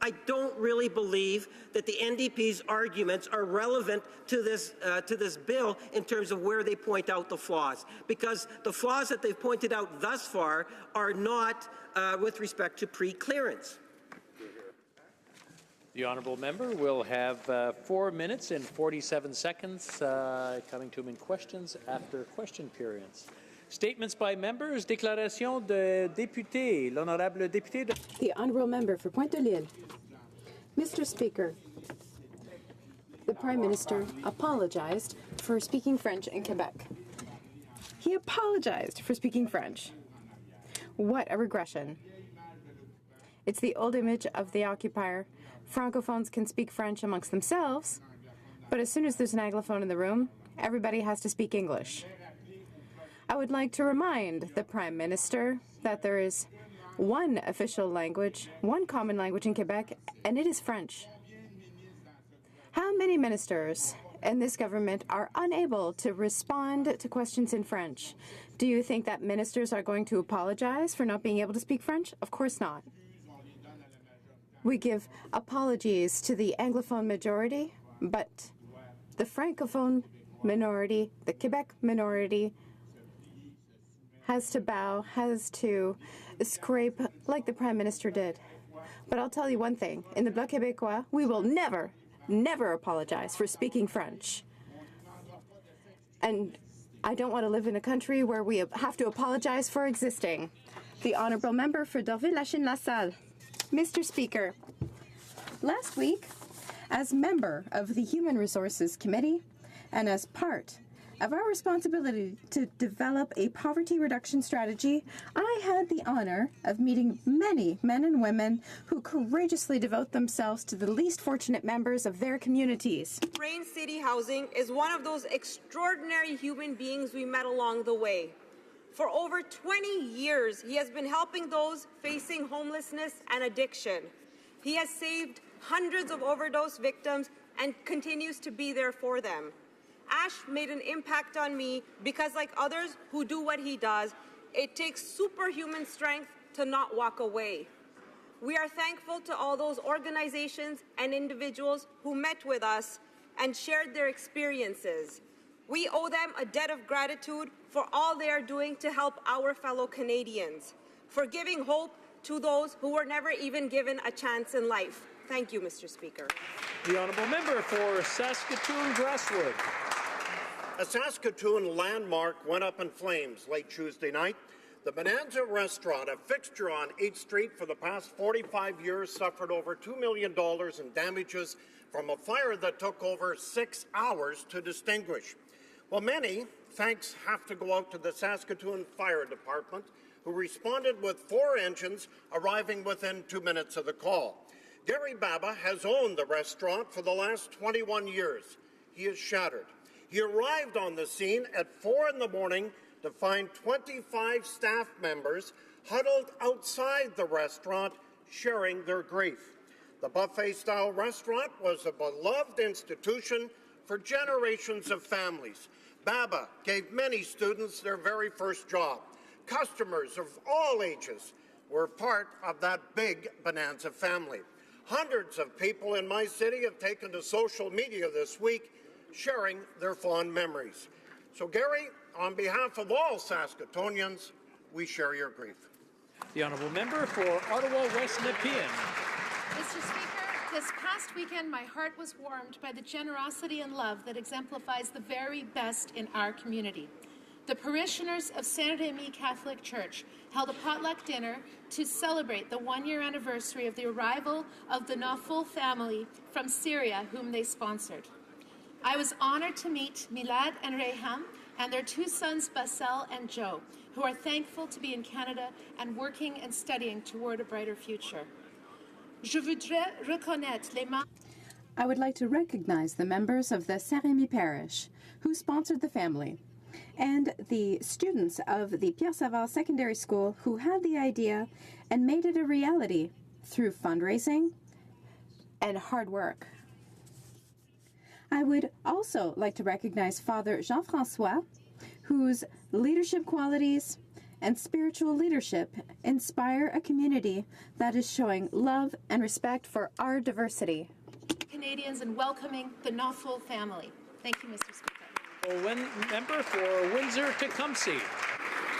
I don't really believe that the NDP's arguments are relevant to this bill in terms of where they point out the flaws, because the flaws that they've pointed out thus far are not with respect to pre-clearance. The honourable member will have 4 minutes and 47 seconds coming to him in questions after question periods. Statements by members. Déclaration de député. L'honorable député de... The honourable member for Pointe-de-L'Île. Mr. Speaker, the Prime Minister apologized for speaking French in Quebec. He apologized for speaking French. What a regression. It's the old image of the occupier. Francophones can speak French amongst themselves, but as soon as there's an Anglophone in the room, everybody has to speak English. I would like to remind the Prime Minister that there is one official language, one common language in Quebec, and it is French. How many ministers in this government are unable to respond to questions in French? Do you think that ministers are going to apologize for not being able to speak French? Of course not. We give apologies to the Anglophone majority, but the Francophone minority, the Quebec minority, has to bow, has to scrape like the Prime Minister did. But I'll tell you one thing. In the Bloc Québécois, we will never, never apologize for speaking French. And I don't want to live in a country where we have to apologize for existing. The honourable member for Dorville-Lachine-LaSalle. Mr. Speaker, last week, as member of the Human Resources Committee and as part of our responsibility to develop a poverty reduction strategy, I had the honor of meeting many men and women who courageously devote themselves to the least fortunate members of their communities. Rain City Housing is one of those extraordinary human beings we met along the way. For over 20 years, he has been helping those facing homelessness and addiction. He has saved hundreds of overdose victims and continues to be there for them. Ash made an impact on me because, like others who do what he does, it takes superhuman strength to not walk away. We are thankful to all those organizations and individuals who met with us and shared their experiences. We owe them a debt of gratitude for all they are doing to help our fellow Canadians, for giving hope to those who were never even given a chance in life. Thank you, Mr. Speaker. The honourable member for Saskatoon-Grasswood. A Saskatoon landmark went up in flames late Tuesday night. The Bonanza restaurant, a fixture on 8th Street for the past 45 years, suffered over $2 million in damages from a fire that took over 6 hours to extinguish. Well, many thanks have to go out to the Saskatoon Fire Department, who responded with 4 engines arriving within 2 minutes of the call. Gary Baba has owned the restaurant for the last 21 years. He is shattered. He arrived on the scene at 4 in the morning to find 25 staff members huddled outside the restaurant sharing their grief. The buffet-style restaurant was a beloved institution for generations of families. Baba gave many students their very first job. Customers of all ages were part of that big Bonanza family. Hundreds of people in my city have taken to social media this week sharing their fond memories. So, Gary, on behalf of all Saskatoonians, we share your grief. The honourable member for Ottawa West Nepean. Mr. Speaker, this past weekend my heart was warmed by the generosity and love that exemplifies the very best in our community. The parishioners of Saint Remy Catholic Church held a potluck dinner to celebrate the 1-year anniversary of the arrival of the Naful family from Syria, whom they sponsored. I was honored to meet Milad and Reham and their 2 sons, Basel and Joe, who are thankful to be in Canada and working and studying toward a brighter future. Je voudrais reconnaître les membres. I would like to recognize the members of the Saint-Rémy parish who sponsored the family, and the students of the Pierre Savard Secondary School who had the idea and made it a reality through fundraising and hard work. I would also like to recognize Father Jean-François, whose leadership qualities and spiritual leadership inspire a community that is showing love and respect for our diversity. Canadians and welcoming the Knothole family. Thank you, Mr. Speaker. Member for Windsor-Tecumseh.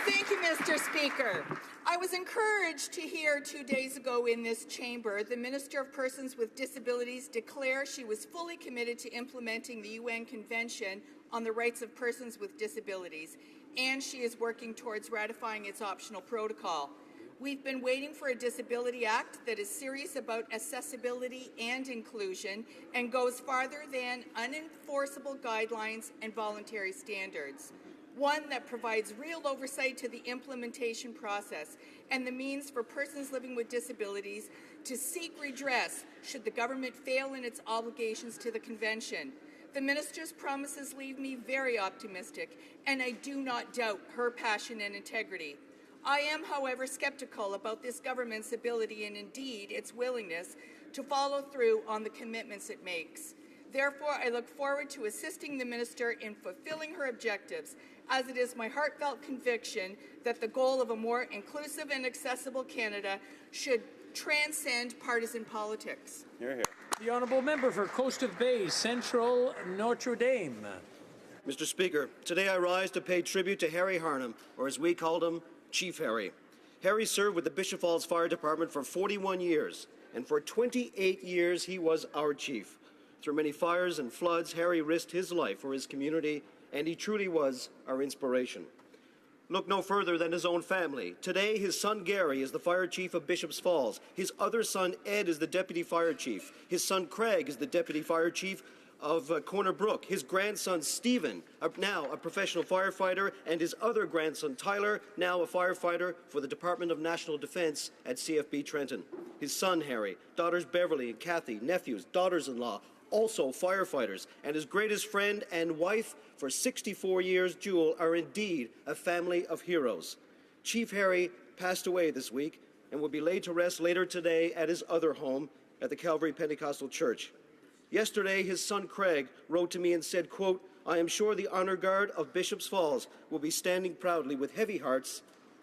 Thank you, Mr. Speaker. I was encouraged to hear 2 days ago in this chamber the Minister of Persons with Disabilities declare she was fully committed to implementing the UN Convention on the Rights of Persons with Disabilities, and she is working towards ratifying its optional protocol. We've been waiting for a Disability Act that is serious about accessibility and inclusion and goes farther than unenforceable guidelines and voluntary standards. One that provides real oversight to the implementation process and the means for persons living with disabilities to seek redress should the government fail in its obligations to the Convention. The Minister's promises leave me very optimistic, and I do not doubt her passion and integrity. I am, however, skeptical about this government's ability and indeed its willingness to follow through on the commitments it makes. Therefore, I look forward to assisting the Minister in fulfilling her objectives, as it is my heartfelt conviction that the goal of a more inclusive and accessible Canada should transcend partisan politics. Hear, hear. The Honourable Member for Coast of Bay, Central Notre Dame. Mr. Speaker, today I rise to pay tribute to Harry Harnham, or as we called him, Chief Harry. Harry served with the Bishop Falls Fire Department for 41 years, and for 28 years he was our chief. Through many fires and floods, Harry risked his life for his community, and he truly was our inspiration. Look no further than his own family. Today, his son Gary is the fire chief of Bishop's Falls. His other son Ed is the deputy fire chief. His son Craig is the deputy fire chief of Corner Brook. His grandson Stephen, now a professional firefighter, and his other grandson Tyler, now a firefighter for the Department of National Defense at CFB Trenton. His son Harry, daughters Beverly and Kathy, nephews, daughters-in-law, also firefighters, and his greatest friend and wife for 64 years, Jewel, are indeed a family of heroes. Chief Harry passed away this week and will be laid to rest later today at his other home at the Calvary Pentecostal Church. Yesterday, his son Craig wrote to me and said, quote, "I am sure the honor guard of Bishop's Falls will be standing proudly with heavy hearts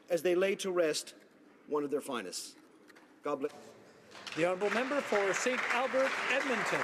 as they lay to rest one of their finest." God bless. The Honourable Member for St. Albert, Edmonton.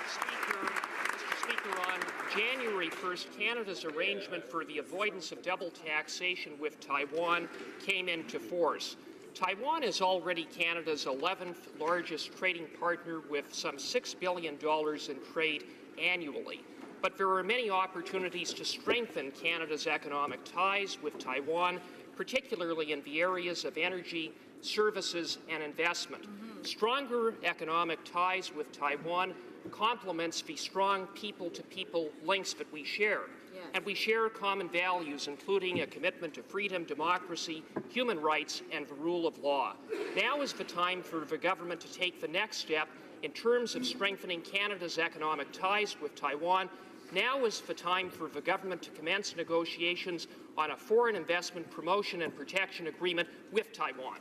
Mr. Speaker, on January 1st, Canada's arrangement for the avoidance of double taxation with Taiwan came into force. Taiwan is already Canada's 11th largest trading partner with some $6 billion in trade annually. But there are many opportunities to strengthen Canada's economic ties with Taiwan, particularly in the areas of energy, services, and investment. Stronger economic ties with Taiwan complements the strong people-to-people links that we share. Yes. And we share common values, including a commitment to freedom, democracy, human rights, and the rule of law. Now is the time for the government to take the next step in terms of strengthening Canada's economic ties with Taiwan. Now is the time for the government to commence negotiations on a foreign investment promotion and protection agreement with Taiwan.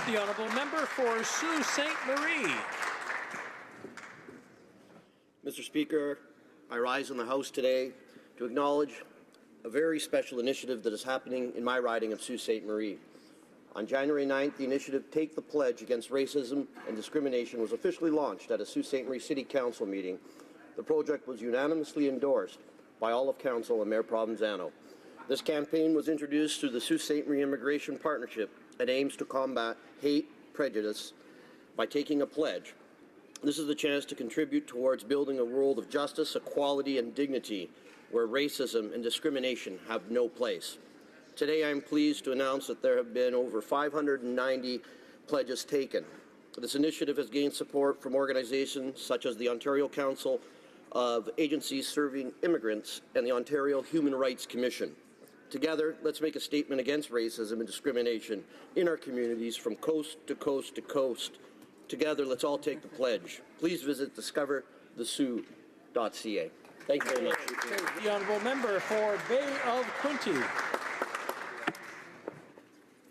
The Honourable Member for Sault Ste. Marie. Mr. Speaker, I rise in the House today to acknowledge a very special initiative that is happening in my riding of Sault Ste. Marie. On January 9th, the initiative Take the Pledge Against Racism and Discrimination was officially launched at a Sault Ste. Marie City Council meeting. The project was unanimously endorsed by all of Council and Mayor Provenzano. This campaign was introduced through the Sault Ste. Marie Immigration Partnership and aims to combat hate, prejudice by taking a pledge. This is the chance to contribute towards building a world of justice, equality, and dignity where racism and discrimination have no place. Today, I am pleased to announce that there have been over 590 pledges taken. This initiative has gained support from organizations such as the Ontario Council of Agencies Serving Immigrants and the Ontario Human Rights Commission. Together, let's make a statement against racism and discrimination in our communities from coast to coast to coast. Together, let's all take the pledge. Please visit discoverthesioux.ca. Thank you very much. The Honourable Member for Bay of Quinte.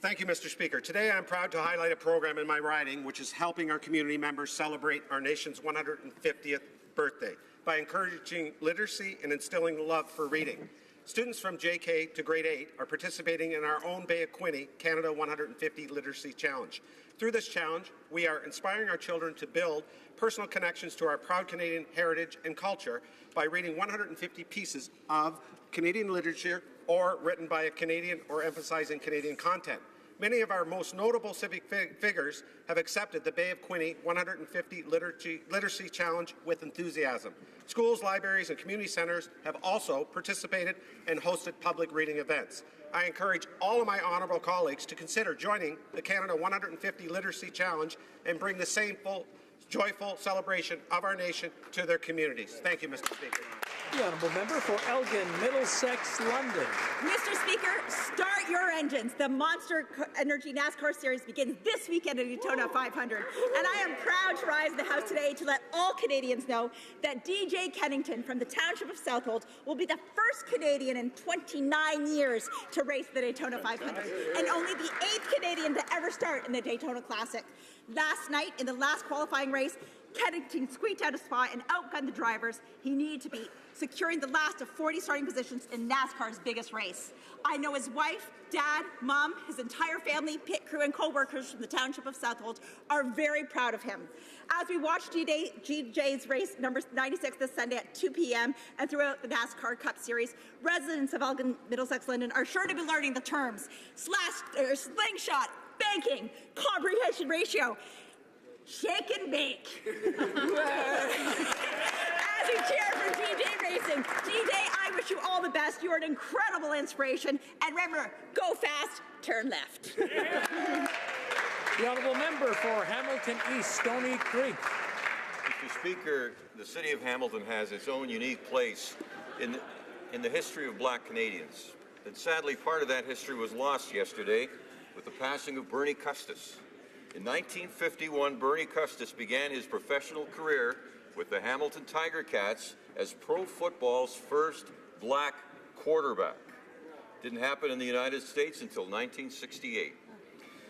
Thank you, Mr. Speaker. Today I'm proud to highlight a program in my riding which is helping our community members celebrate our nation's 150th birthday by encouraging literacy and instilling love for reading. Students from JK to grade 8 are participating in our own Bay of Quinte Canada 150 Literacy Challenge. Through this challenge, we are inspiring our children to build personal connections to our proud Canadian heritage and culture by reading 150 pieces of Canadian literature or written by a Canadian or emphasizing Canadian content. Many of our most notable civic figures have accepted the Bay of Quinte 150 Literacy Challenge with enthusiasm. Schools, libraries, and community centres have also participated and hosted public reading events. I encourage all of my honourable colleagues to consider joining the Canada 150 Literacy Challenge and bring the same joyful celebration of our nation to their communities. Thank you, Mr. Speaker. The honourable member for Elgin, Middlesex, London. Mr. Speaker, start your engines. The Monster Energy NASCAR Series begins this weekend at Daytona 500. And I am proud to rise in the House today to let all Canadians know that DJ Kennington from the Township of Southold will be the first Canadian in 29 years to race the Daytona 500, and only the 8th Canadian to ever start in the Daytona Classic. Last night, in the last qualifying race, Kennington squeaked out a spot and outgunned the drivers he needed to beat, securing the last of 40 starting positions in NASCAR's biggest race. I know his wife, dad, mom, his entire family, pit crew, and co-workers from the Township of Southold are very proud of him. As we watch GJ's race number 96 this Sunday at 2 p.m. and throughout the NASCAR Cup Series, residents of Elgin, Middlesex, London are sure to be learning the terms slingshot, banking, comprehension ratio, shake and bake. As we cheer for DJ Racing, DJ, I wish you all the best. You are an incredible inspiration. And remember, go fast, turn left. The honourable member for Hamilton East, Stony Creek. Mr. Speaker, the city of Hamilton has its own unique place in the history of Black Canadians. And sadly, part of that history was lost yesterday with the passing of Bernie Custis. In 1951, Bernie Custis began his professional career with the Hamilton Tiger Cats as pro football's first black quarterback. Didn't happen in the United States until 1968.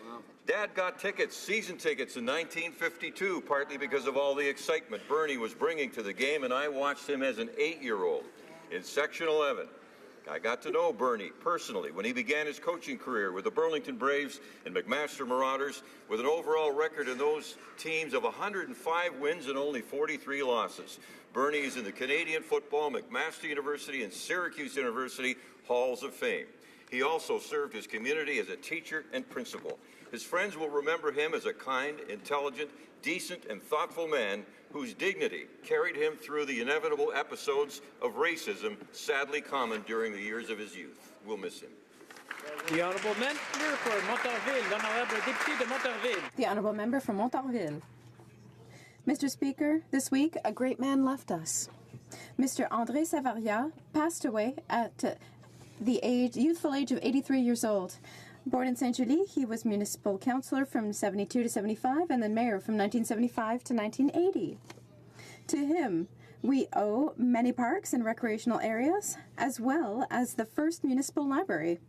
Wow. Dad got tickets, season tickets in 1952, partly because of all the excitement Bernie was bringing to the game, and I watched him as an 8-year-old in Section 11. I got to know Bernie personally when he began his coaching career with the Burlington Braves and McMaster Marauders, with an overall record in those teams of 105 wins and only 43 losses. Bernie is in the Canadian Football, McMaster University, and Syracuse University Halls of Fame. He also served his community as a teacher and principal. His friends will remember him as a kind, intelligent, decent, and thoughtful man whose dignity carried him through the inevitable episodes of racism sadly common during the years of his youth. We'll miss him. The honourable member for Montarville, l'honorable député de Montarville. The honourable member for Montarville. Mr. Speaker, this week a great man left us. Mr. André Savaria passed away at the youthful age of 83 years old. Born in Saint-Julie, he was municipal councillor from 72 to 75 and then mayor from 1975 to 1980. To him, we owe many parks and recreational areas, as well as the first municipal library.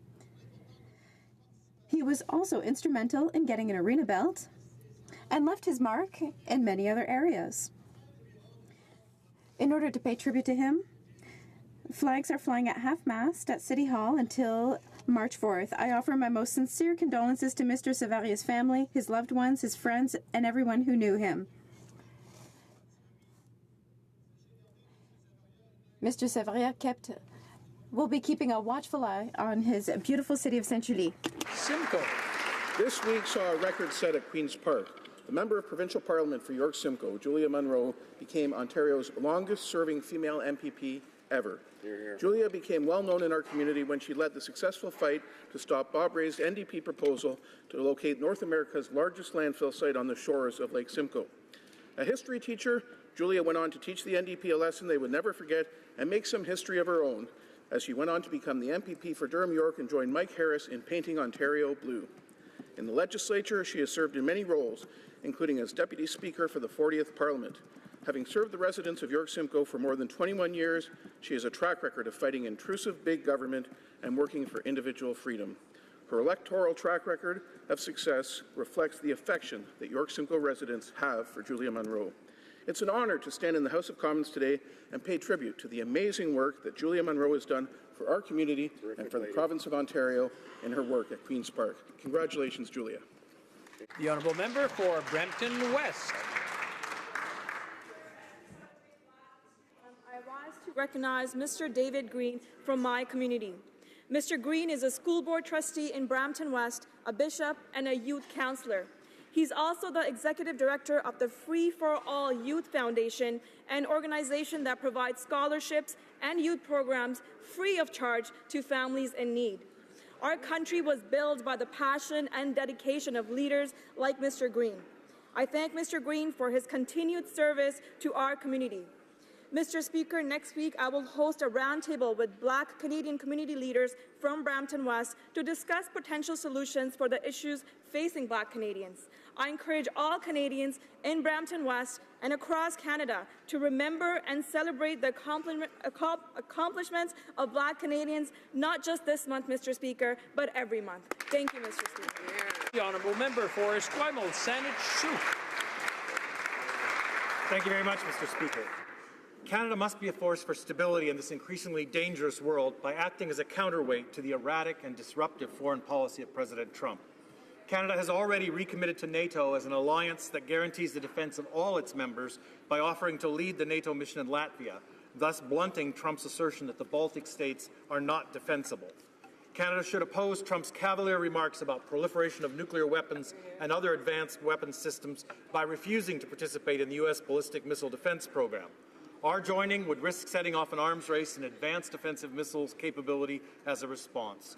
He was also instrumental in getting an arena built and left his mark in many other areas. In order to pay tribute to him, flags are flying at half-mast at City Hall until March 4th. I offer my most sincere condolences to Mr. Savaria's family, his loved ones, his friends, and everyone who knew him. Mr. Savaria will be keeping a watchful eye on his beautiful city of Saint-Julie. Simcoe. This week saw a record set at Queen's Park. The Member of Provincial Parliament for York Simcoe, Julia Munro, became Ontario's longest-serving female MPP ever. Julia became well known in our community when she led the successful fight to stop Bob Rae's NDP proposal to locate North America's largest landfill site on the shores of Lake Simcoe. A history teacher, Julia went on to teach the NDP a lesson they would never forget and make some history of her own as she went on to become the MPP for Durham York and joined Mike Harris in painting Ontario blue. In the legislature, she has served in many roles, including as Deputy Speaker for the 40th Parliament. Having served the residents of York Simcoe for more than 21 years, she has a track record of fighting intrusive big government and working for individual freedom. Her electoral track record of success reflects the affection that York Simcoe residents have for Julia Munro. It's an honour to stand in the House of Commons today and pay tribute to the amazing work that Julia Munro has done for our community and for the province of Ontario in her work at Queen's Park. Congratulations, Julia. The honourable member for Brampton West. I rise to recognize Mr. David Green from my community. Mr. Green is a school board trustee in Brampton West, a bishop, and a youth councillor. He's also the executive director of the Free for All Youth Foundation, an organization that provides scholarships and youth programs free of charge to families in need. Our country was built by the passion and dedication of leaders like Mr. Green. I thank Mr. Green for his continued service to our community. Mr. Speaker, next week I will host a roundtable with Black Canadian community leaders from Brampton West to discuss potential solutions for the issues facing Black Canadians. I encourage all Canadians in Brampton West and across Canada to remember and celebrate the accomplishments of Black Canadians, not just this month, Mr. Speaker, but every month. Thank you, Mr. Speaker. The honourable member for Esquimalt, Saanich Shup. Thank you very much, Mr. Speaker. Canada must be a force for stability in this increasingly dangerous world by acting as a counterweight to the erratic and disruptive foreign policy of President Trump. Canada has already recommitted to NATO as an alliance that guarantees the defense of all its members by offering to lead the NATO mission in Latvia, thus blunting Trump's assertion that the Baltic states are not defensible. Canada should oppose Trump's cavalier remarks about proliferation of nuclear weapons and other advanced weapons systems by refusing to participate in the U.S. ballistic missile defense program. Our joining would risk setting off an arms race in advanced defensive missiles capability as a response.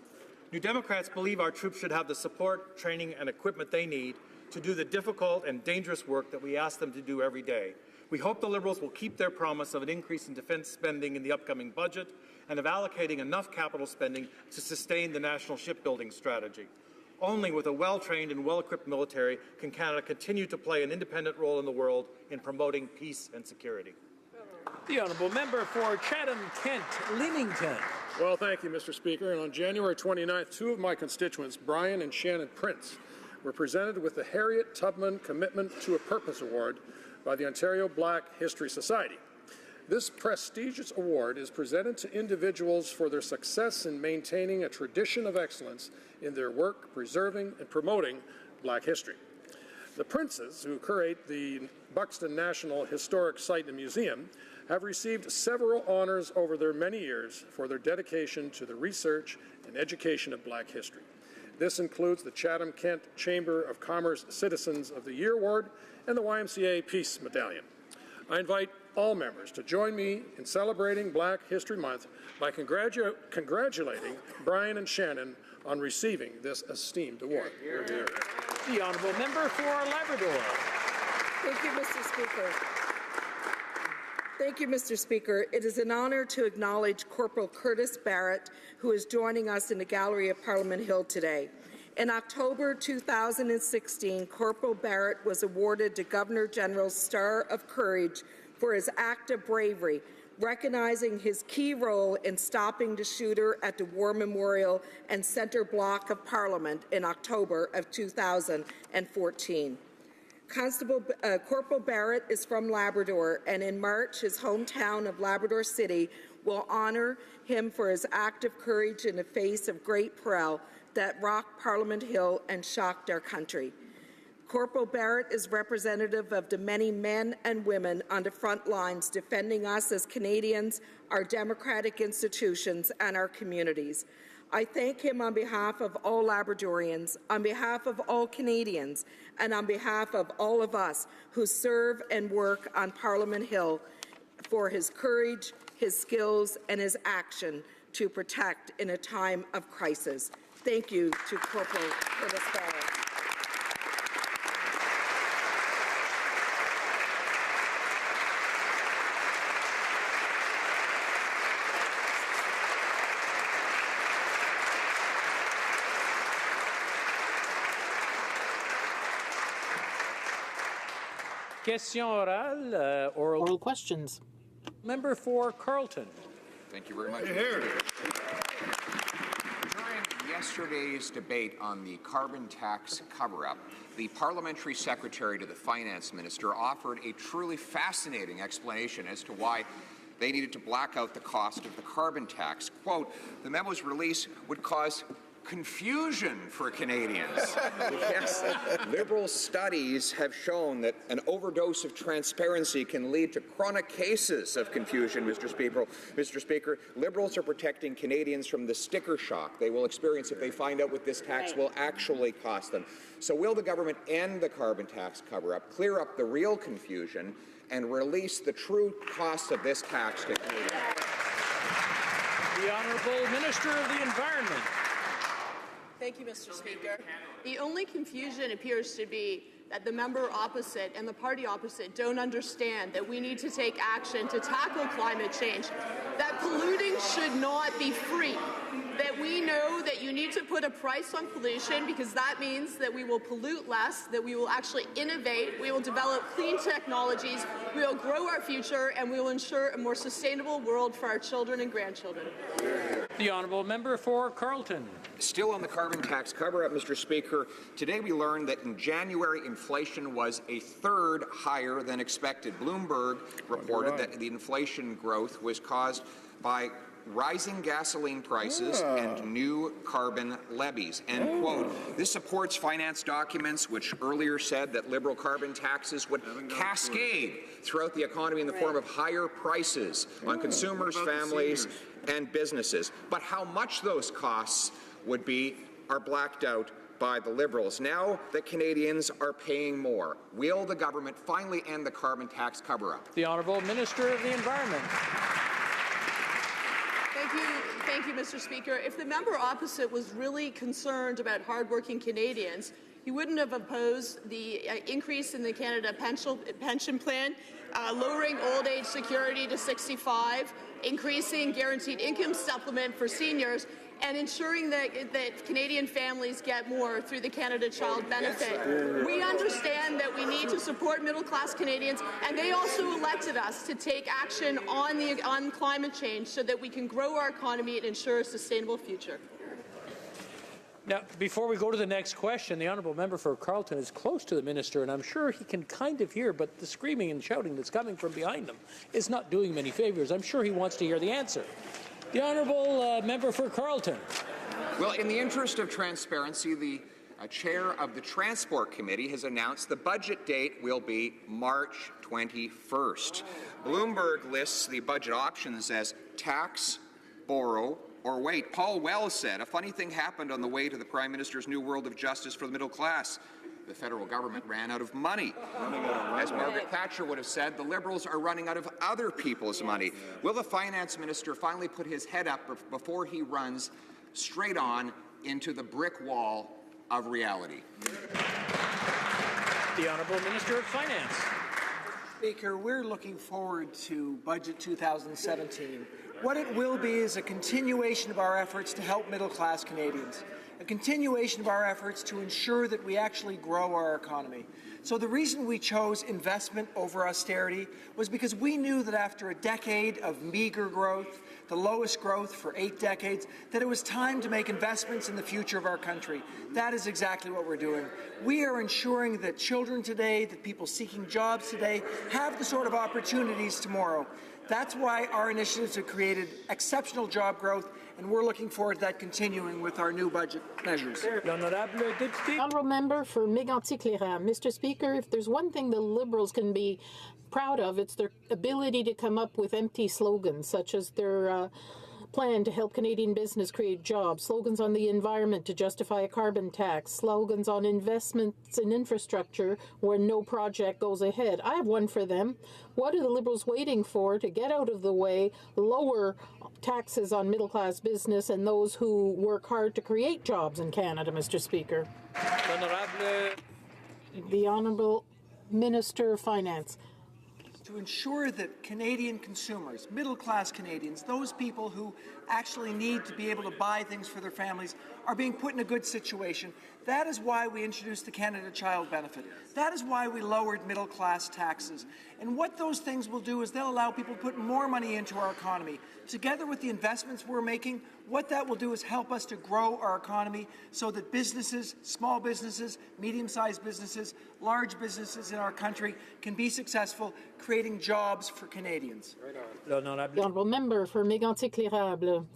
New Democrats believe our troops should have the support, training, and equipment they need to do the difficult and dangerous work that we ask them to do every day. We hope the Liberals will keep their promise of an increase in defense spending in the upcoming budget and of allocating enough capital spending to sustain the national shipbuilding strategy. Only with a well-trained and well-equipped military can Canada continue to play an independent role in the world in promoting peace and security. The honourable member for Chatham-Kent, Leamington. Well, thank you, Mr. Speaker. And on January 29th, two of my constituents, Brian and Shannon Prince, were presented with the Harriet Tubman Commitment to a Purpose Award by the Ontario Black History Society. This prestigious award is presented to individuals for their success in maintaining a tradition of excellence in their work preserving and promoting Black history. The Princes, who curate the Buxton National Historic Site and Museum, have received several honors over their many years for their dedication to the research and education of Black history. This includes the Chatham-Kent Chamber of Commerce Citizens of the Year Award and the YMCA Peace Medallion. I invite all members to join me in celebrating Black History Month by congratulating Brian and Shannon on receiving this esteemed award. The honourable member for Labrador. Thank you, Mr. Speaker. Thank you, Mr. Speaker. It is an honour to acknowledge Corporal Curtis Barrett, who is joining us in the gallery of Parliament Hill today. In October 2016, Corporal Barrett was awarded the Governor-General's Star of Courage for his act of bravery, recognizing his key role in stopping the shooter at the War Memorial and Centre Block of Parliament in October of 2014. Corporal Barrett is from Labrador, and in March, his hometown of Labrador City will honour him for his act of courage in the face of great peril that rocked Parliament Hill and shocked our country. Corporal Barrett is representative of the many men and women on the front lines defending us as Canadians, our democratic institutions, and our communities. I thank him on behalf of all Labradorians, on behalf of all Canadians, and on behalf of all of us who serve and work on Parliament Hill for his courage, his skills, and his action to protect in a time of crisis. Thank you to Corporal Curtis Barrett. Question orale, oral questions. Member for Carleton. Thank you very much. Here. During yesterday's debate on the carbon tax cover-up, the parliamentary secretary to the finance minister offered a truly fascinating explanation as to why they needed to black out the cost of the carbon tax. Quote, the memo's release would cause confusion for Canadians. Yes, Liberal studies have shown that an overdose of transparency can lead to chronic cases of confusion, Mr. Speaker. Mr. Speaker, Liberals are protecting Canadians from the sticker shock they will experience if they find out what this tax will actually cost them. So will the government end the carbon tax cover-up, clear up the real confusion, and release the true costs of this tax to Canadians? The Honourable Minister of the Environment. Thank you, Mr. Speaker. The only confusion appears to be that the member opposite and the party opposite don't understand that we need to take action to tackle climate change, that polluting should not be free, that we know that you need to put a price on pollution because that means that we will pollute less, that we will actually innovate, we will develop clean technologies, we will grow our future, and we will ensure a more sustainable world for our children and grandchildren. The Honourable Member for Carleton. Still on the carbon tax cover-up, Mr. Speaker, today we learned that in January inflation was a third higher than expected. Bloomberg reported that the inflation growth was caused by rising gasoline prices and new carbon levies. End quote. This supports finance documents which earlier said that Liberal carbon taxes would cascade throughout the economy in the form of higher prices on consumers, families, and businesses. But how much those costs would be are blacked out by the Liberals. Now that Canadians are paying more, will the government finally end the carbon tax cover-up? The Honourable Minister of the Environment. Thank you, Mr. Speaker. If the member opposite was really concerned about hardworking Canadians, he wouldn't have opposed the increase in the Canada pension plan, lowering old age security to 65, increasing guaranteed income supplement for seniors, and ensuring that Canadian families get more through the Canada Child Benefit. We understand that we need to support middle-class Canadians, and they also elected us to take action on climate change so that we can grow our economy and ensure a sustainable future. Now, before we go to the next question, the Honourable Member for Carleton is close to the Minister, and I'm sure he can kind of hear, but the screaming and shouting that's coming from behind him is not doing him any favours. I'm sure he wants to hear the answer. The Honourable Member for Carleton. Well, in the interest of transparency, the chair of the Transport Committee has announced the budget date will be March 21st. Bloomberg lists the budget options as tax, borrow, or wait. Paul Wells said, a funny thing happened on the way to the Prime Minister's new world of justice for the middle class. The federal government ran out of money. As Margaret Thatcher would have said, the Liberals are running out of other people's money. Will the Finance Minister finally put his head up before he runs straight on into the brick wall of reality? The Honourable Minister of Finance. Speaker, we're looking forward to Budget 2017. What it will be is a continuation of our efforts to help middle-class Canadians, a continuation of our efforts to ensure that we actually grow our economy. So the reason we chose investment over austerity was because we knew that after a decade of meager growth, the lowest growth for 8 decades, that it was time to make investments in the future of our country. That is exactly what we're doing. We are ensuring that children today, that people seeking jobs today, have the sort of opportunities tomorrow. That's why our initiatives have created exceptional job growth, and we're looking forward to that continuing with our new budget measures. Honourable Member for Mégantic-Cléran. Mr. Speaker, if there's one thing the Liberals can be proud of, it's their ability to come up with empty slogans, such as their plan to help Canadian business create jobs, slogans on the environment to justify a carbon tax, slogans on investments in infrastructure where no project goes ahead. I have one for them. What are the Liberals waiting for to get out of the way, lower taxes on middle-class business and those who work hard to create jobs in Canada, Mr. Speaker? The Honourable Minister of Finance. To ensure that Canadian consumers, middle-class Canadians, those people who actually need to be able to buy things for their families, are being put in a good situation. That is why we introduced the Canada Child Benefit. That is why we lowered middle-class taxes. And what those things will do is they'll allow people to put more money into our economy. Together with the investments we're making, What that will do is help us to grow our economy so that businesses, small businesses, medium-sized businesses, large businesses in our country can be successful, creating jobs for Canadians. The honourable member for Mégantic-L'Érable.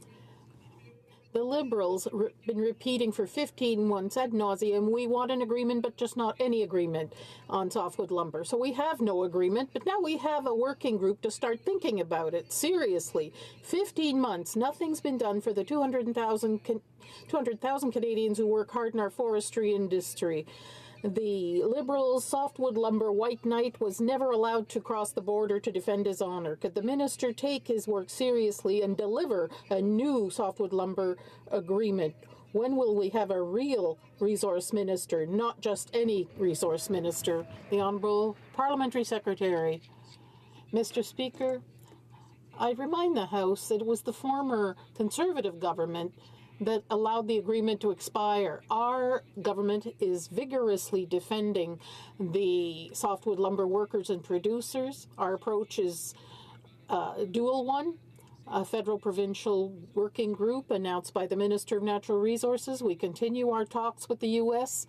The Liberals been repeating for 15 months ad nauseum, we want an agreement, but just not any agreement on softwood lumber. So we have no agreement, but now we have a working group to start thinking about it. Seriously, 15 months, nothing's been done for the 200,000 Canadians who work hard in our forestry industry. The Liberals' softwood lumber white knight was never allowed to cross the border to defend his honour. Could the minister take his work seriously and deliver a new softwood lumber agreement? When will we have a real resource minister, not just any resource minister? The Honourable Parliamentary Secretary. Mr. Speaker, I remind the House that it was the former Conservative government that allowed the agreement to expire. Our government is vigorously defending the softwood lumber workers and producers. Our approach is a dual one, a federal-provincial working group announced by the Minister of Natural Resources. We continue our talks with the U.S.,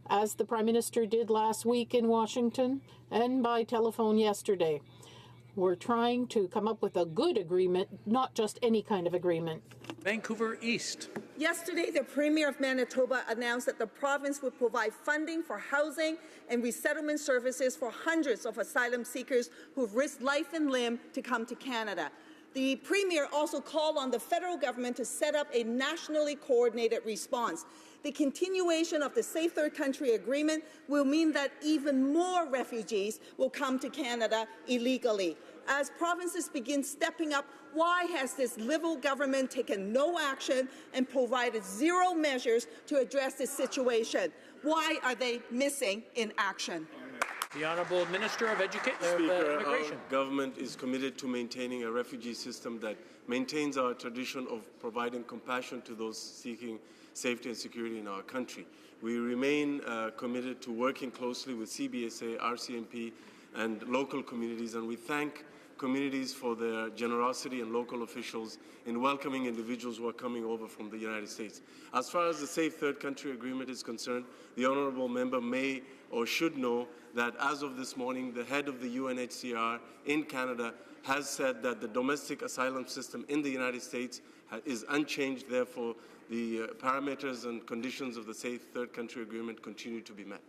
as the Prime Minister did last week in Washington and by telephone yesterday. We're trying to come up with a good agreement, not just any kind of agreement. Vancouver East. Yesterday, the Premier of Manitoba announced that the province would provide funding for housing and resettlement services for hundreds of asylum seekers who've risked life and limb to come to Canada. The Premier also called on the federal government to set up a nationally coordinated response. The continuation of the Safe Third Country Agreement will mean that even more refugees will come to Canada illegally. As provinces begin stepping up, why has this Liberal government taken no action and provided zero measures to address this situation? Why are they missing in action? The Honourable Minister of Immigration. Our government is committed to maintaining a refugee system that maintains our tradition of providing compassion to those seeking safety and security in our country. We remain committed to working closely with CBSA, RCMP, and local communities, and we thank communities for their generosity and local officials in welcoming individuals who are coming over from the United States. As far as the Safe Third Country Agreement is concerned, the honourable member may or should know that as of this morning, the head of the UNHCR in Canada has said that the domestic asylum system in the United States is unchanged. Therefore, the parameters and conditions of the Safe Third Country Agreement continue to be met.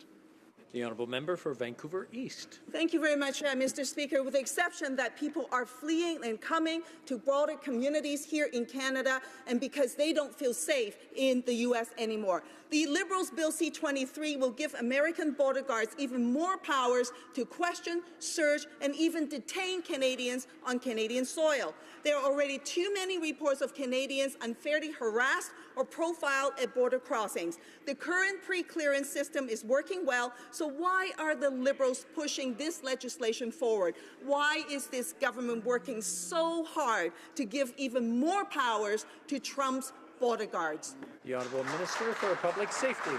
The Honourable Member for Vancouver East. Thank you very much, Mr. Speaker. With the exception that people are fleeing and coming to broader communities here in Canada and because they don't feel safe in the U.S. anymore. The Liberals' Bill C-23 will give American border guards even more powers to question, search, and even detain Canadians on Canadian soil. There are already too many reports of Canadians unfairly harassed or profiled at border crossings. The current pre-clearance system is working well, so why are the Liberals pushing this legislation forward? Why is this government working so hard to give even more powers to Trump's border guards? The Honourable Minister for Public Safety.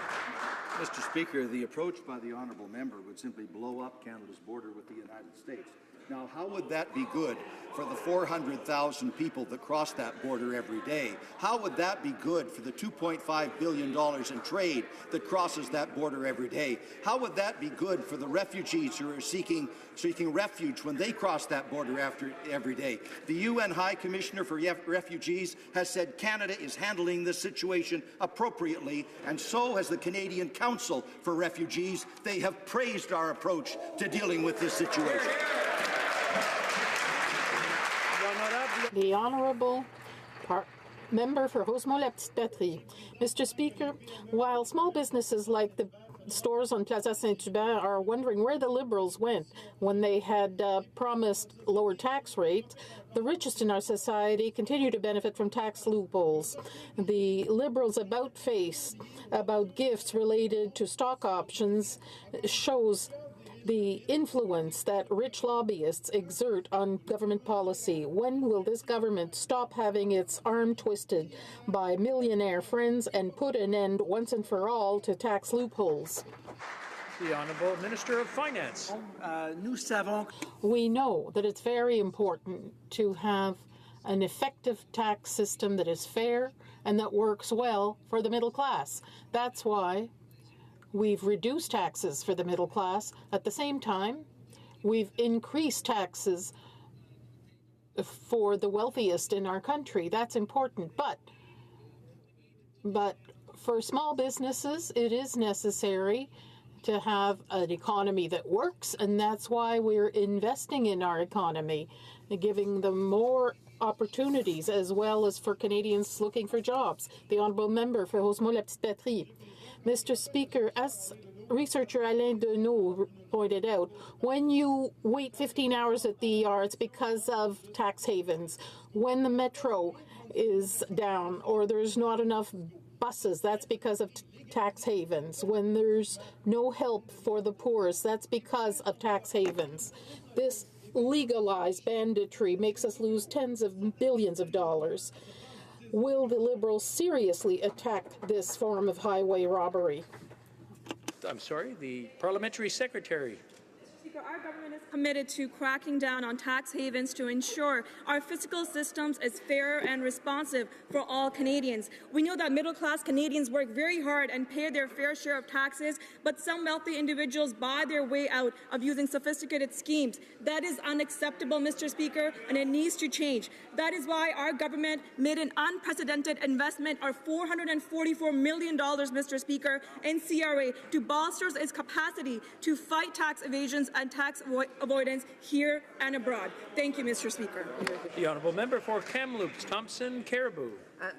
Mr. Speaker, the approach by the honourable member would simply blow up Canada's border with the United States. Now, how would that be good for the 400,000 people that cross that border every day? How would that be good for the $2.5 billion in trade that crosses that border every day? How would that be good for the refugees who are seeking refuge when they cross that border every day? The UN High Commissioner for Refugees has said Canada is handling this situation appropriately, and so has the Canadian Council for Refugees. They have praised our approach to dealing with this situation. The Honourable Member for Rosemont-la-Petite-Patrie. Mr. Speaker, while small businesses like the stores on Plaza Saint-Hubert are wondering where the Liberals went when they had promised lower tax rates, the richest in our society continue to benefit from tax loopholes. The Liberals' about-face about gifts related to stock options shows the influence that rich lobbyists exert on government policy. When will this government stop having its arm twisted by millionaire friends and put an end once and for all to tax loopholes? The Honourable Minister of Finance. We know that it's very important to have an effective tax system that is fair and that works well for the middle class. That's why we've reduced taxes for the middle class. At the same time, we've increased taxes for the wealthiest in our country. That's important. But for small businesses, it is necessary to have an economy that works, and that's why we're investing in our economy, giving them more opportunities, as well as for Canadians looking for jobs. The Honourable Member for Rosemont-la-Petite-Patrie. Mr. Speaker, as researcher Alain Deneau pointed out, when you wait 15 hours at the ER, it's because of tax havens. When the metro is down or there's not enough buses, that's because of tax havens. When there's no help for the poorest, that's because of tax havens. This legalized banditry makes us lose tens of billions of dollars. Will the Liberals seriously attack this form of highway robbery? I'm sorry, the Parliamentary Secretary. Speaker, our government is committed to cracking down on tax havens to ensure our fiscal systems is fair and responsive for all Canadians. We know that middle-class Canadians work very hard and pay their fair share of taxes, but some wealthy individuals buy their way out of using sophisticated schemes. That is unacceptable, Mr. Speaker, and it needs to change. That is why our government made an unprecedented investment of $444 million, Mr. Speaker, in CRA to bolster its capacity to fight tax evasions and tax avoidance here and abroad. Thank you, Mr. Speaker. The Honourable Member for Kamloops, Thompson, Caribou.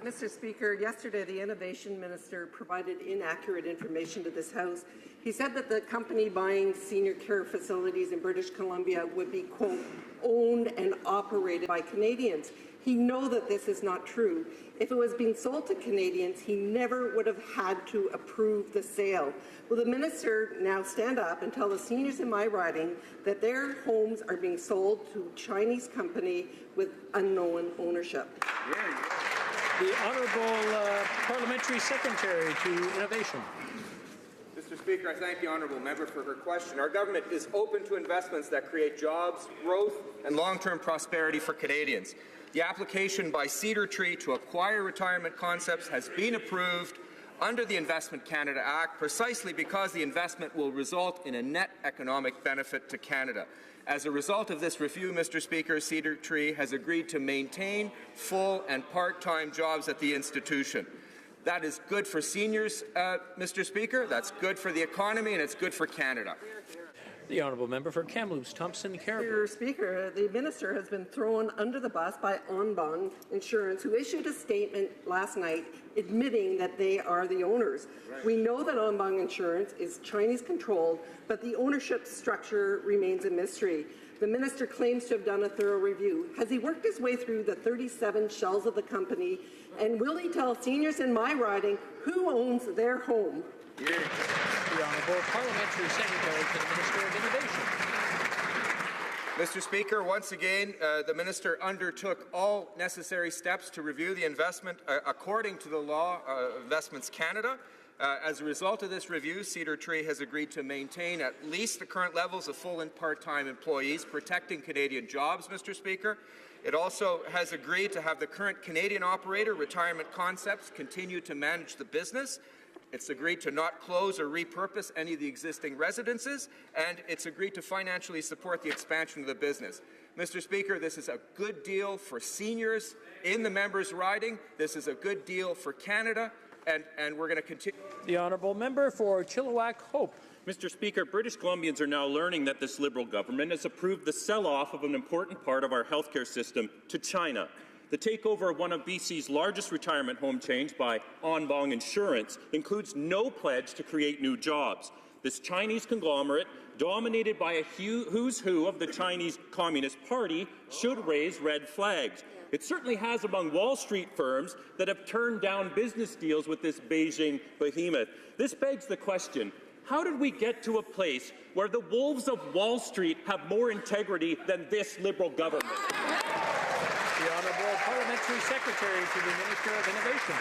Mr. Speaker, yesterday the Innovation Minister provided inaccurate information to this House. He said that the company buying senior care facilities in British Columbia would be, quote, owned and operated by Canadians. He knows that this is not true. If it was being sold to Canadians, he never would have had to approve the sale. Will the minister now stand up and tell the seniors in my riding that their homes are being sold to a Chinese company with unknown ownership? The Honourable Parliamentary Secretary to Innovation. Mr. Speaker, I thank the honourable member for her question. Our government is open to investments that create jobs, growth, and long-term prosperity for Canadians. The application by Cedar Tree to acquire Retirement Concepts has been approved under the Investment Canada Act precisely because the investment will result in a net economic benefit to Canada. As a result of this review, Mr. Speaker, Cedar Tree has agreed to maintain full and part-time jobs at the institution. That is good for seniors, Mr. Speaker. That's good for the economy, and it's good for Canada. The Honourable Member for Kamloops, Thompson, Caribou. Mr. Speaker, the minister has been thrown under the bus by Onbong Insurance, who issued a statement last night admitting that they are the owners. Right. We know that Onbong Insurance is Chinese-controlled, but the ownership structure remains a mystery. The minister claims to have done a thorough review. Has he worked his way through the 37 shells of the company? And will he tell seniors in my riding who owns their home? The Honourable Parliamentary Secretary to the Minister of Innovation. Mr. Speaker, once again, the minister undertook all necessary steps to review the investment according to the law of Investments Canada. As a result of this review, Cedar Tree has agreed to maintain at least the current levels of full and part-time employees, protecting Canadian jobs, Mr. Speaker. It also has agreed to have the current Canadian operator, Retirement Concepts, continue to manage the business. It's agreed to not close or repurpose any of the existing residences, and it's agreed to financially support the expansion of the business. Mr. Speaker, this is a good deal for seniors in the members' riding. This is a good deal for Canada, and we're going to continue. The Honourable Member for Chilliwack Hope. Mr. Speaker, British Columbians are now learning that this Liberal government has approved the sell-off of an important part of our healthcare system to China. The takeover of one of BC's largest retirement home chains by Onbong Insurance includes no pledge to create new jobs. This Chinese conglomerate, dominated by a who's who of the Chinese Communist Party, should raise red flags. It certainly has among Wall Street firms that have turned down business deals with this Beijing behemoth. This begs the question, how did we get to a place where the wolves of Wall Street have more integrity than this Liberal government? The Honourable Parliamentary Secretary to the Minister of Innovation.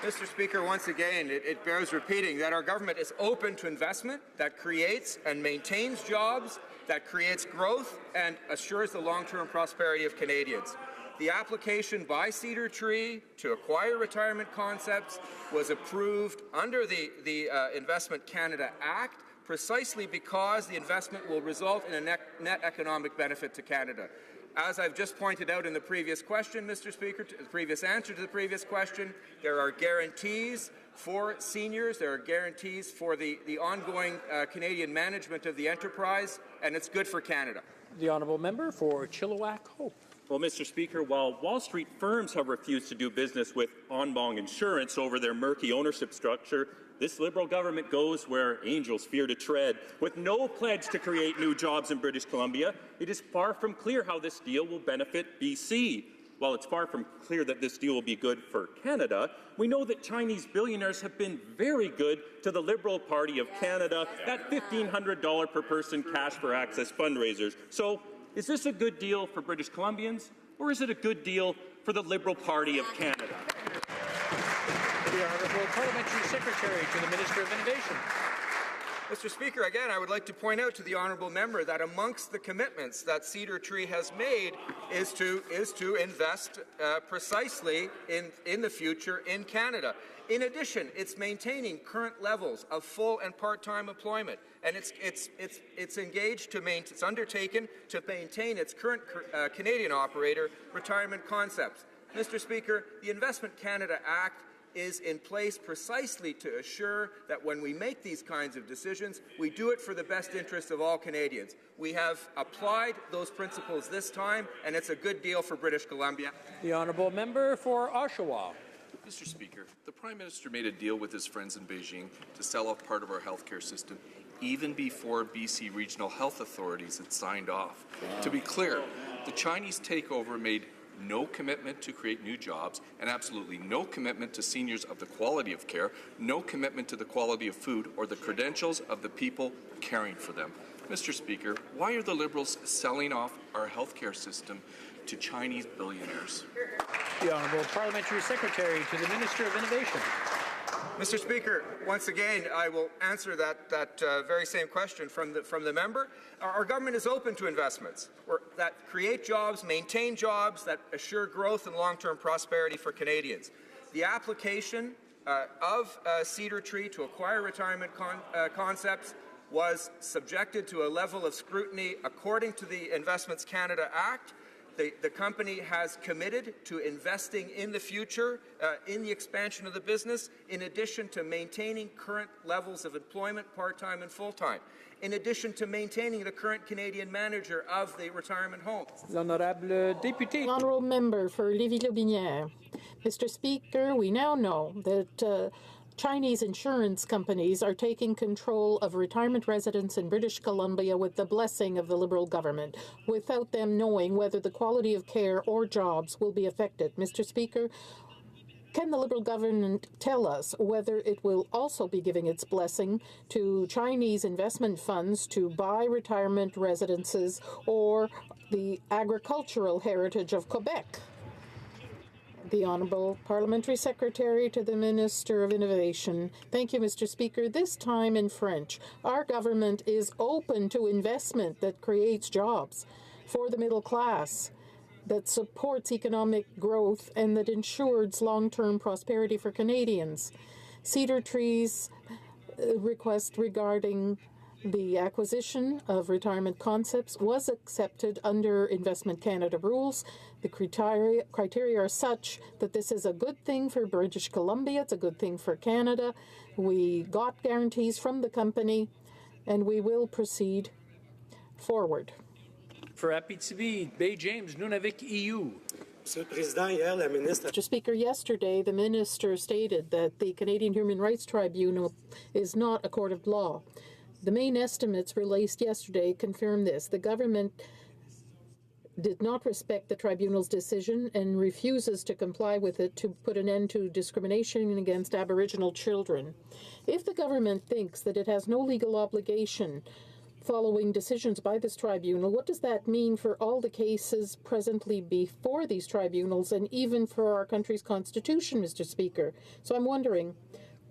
Mr. Speaker, once again, it bears repeating that our government is open to investment that creates and maintains jobs, that creates growth and assures the long-term prosperity of Canadians. The application by Cedar Tree to acquire Retirement Concepts was approved under the Investment Canada Act precisely because the investment will result in a net economic benefit to Canada. As I've just pointed out in the previous question, Mr. Speaker, the previous answer to the previous question, there are guarantees for seniors, there are guarantees for the ongoing Canadian management of the enterprise, and it's good for Canada. The honourable member for Chilliwack Hope. Well, Mr. Speaker, while Wall Street firms have refused to do business with En Bong Insurance over their murky ownership structure, this Liberal government goes where angels fear to tread. With no pledge to create new jobs in British Columbia, it is far from clear how this deal will benefit BC. While it's far from clear that this deal will be good for Canada, we know that Chinese billionaires have been very good to the Liberal Party of Canada at $1,500 per person cash for access fundraisers. So, is this a good deal for British Columbians, or is it a good deal for the Liberal Party of Canada? The Honourable Parliamentary Secretary to the Minister of Innovation. Mr. Speaker, again, I would like to point out to the honourable member that amongst the commitments that Cedar Tree has made is to invest precisely in the future in Canada. In addition, it's maintaining current levels of full and part-time employment, and it's engaged to it's undertaken to maintain its current Canadian operator, Retirement Concepts. Mr. Speaker, the Investment Canada Act is in place precisely to assure that when we make these kinds of decisions, we do it for the best interest of all Canadians. We have applied those principles this time, and it's a good deal for British Columbia. The honourable member for Oshawa. Mr. Speaker, the Prime Minister made a deal with his friends in Beijing to sell off part of our healthcare system even before BC regional health authorities had signed off. Wow. To be clear, the Chinese takeover made no commitment to create new jobs, and absolutely no commitment to seniors of the quality of care, no commitment to the quality of food or the credentials of the people caring for them. Mr. Speaker, why are the Liberals selling off our healthcare system to Chinese billionaires? The Honourable Parliamentary Secretary to the Minister of Innovation. Mr. Speaker, once again, I will answer that very same question from the member. Our government is open to investments that create jobs, maintain jobs, that assure growth and long-term prosperity for Canadians. The application of Cedar Tree to acquire Retirement Concepts was subjected to a level of scrutiny according to the Investments Canada Act. The company has committed to investing in the future, in the expansion of the business, in addition to maintaining current levels of employment, part-time and full-time, in addition to maintaining the current Canadian manager of the retirement home. L'honorable député. Honourable member for Lévis-Lotbinière. Mr. Speaker, we now know that Chinese insurance companies are taking control of retirement residents in British Columbia with the blessing of the Liberal government, without them knowing whether the quality of care or jobs will be affected. Mr. Speaker, can the Liberal government tell us whether it will also be giving its blessing to Chinese investment funds to buy retirement residences or the agricultural heritage of Quebec? The Honourable Parliamentary Secretary to the Minister of Innovation. Thank you, Mr. Speaker. This time in French, our government is open to investment that creates jobs for the middle class, that supports economic growth, and that ensures long-term prosperity for Canadians. Cedar Tree's request regarding the acquisition of Retirement Concepts was accepted under Investment Canada rules. The criteria are such that this is a good thing for British Columbia, it's a good thing for Canada. We got guarantees from the company, and we will proceed forward. For Abitibi, Bay James, Nunavik, EU. Mr. Speaker, yesterday the Minister stated that the Canadian Human Rights Tribunal is not a court of law. The main estimates released yesterday confirm this. The government did not respect the tribunal's decision and refuses to comply with it to put an end to discrimination against Aboriginal children. If the government thinks that it has no legal obligation following decisions by this tribunal. What does that mean for all the cases presently before these tribunals and even for our country's constitution, Mr. Speaker? So I'm wondering,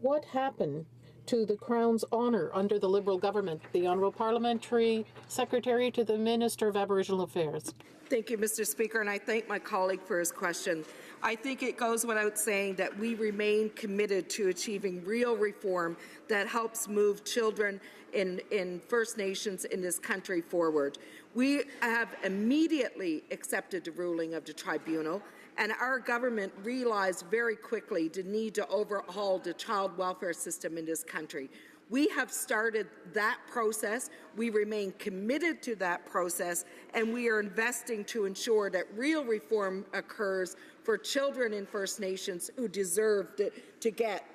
what happened to the Crown's honour under the Liberal government? The Honourable Parliamentary Secretary to the Minister of Aboriginal Affairs. Thank you, Mr. Speaker, and I thank my colleague for his question. I think it goes without saying that we remain committed to achieving real reform that helps move children in First Nations in this country forward. We have immediately accepted the ruling of the tribunal, and our government realized very quickly the need to overhaul the child welfare system in this country. We have started that process. We remain committed to that process, and we are investing to ensure that real reform occurs for children in First Nations who deserve to get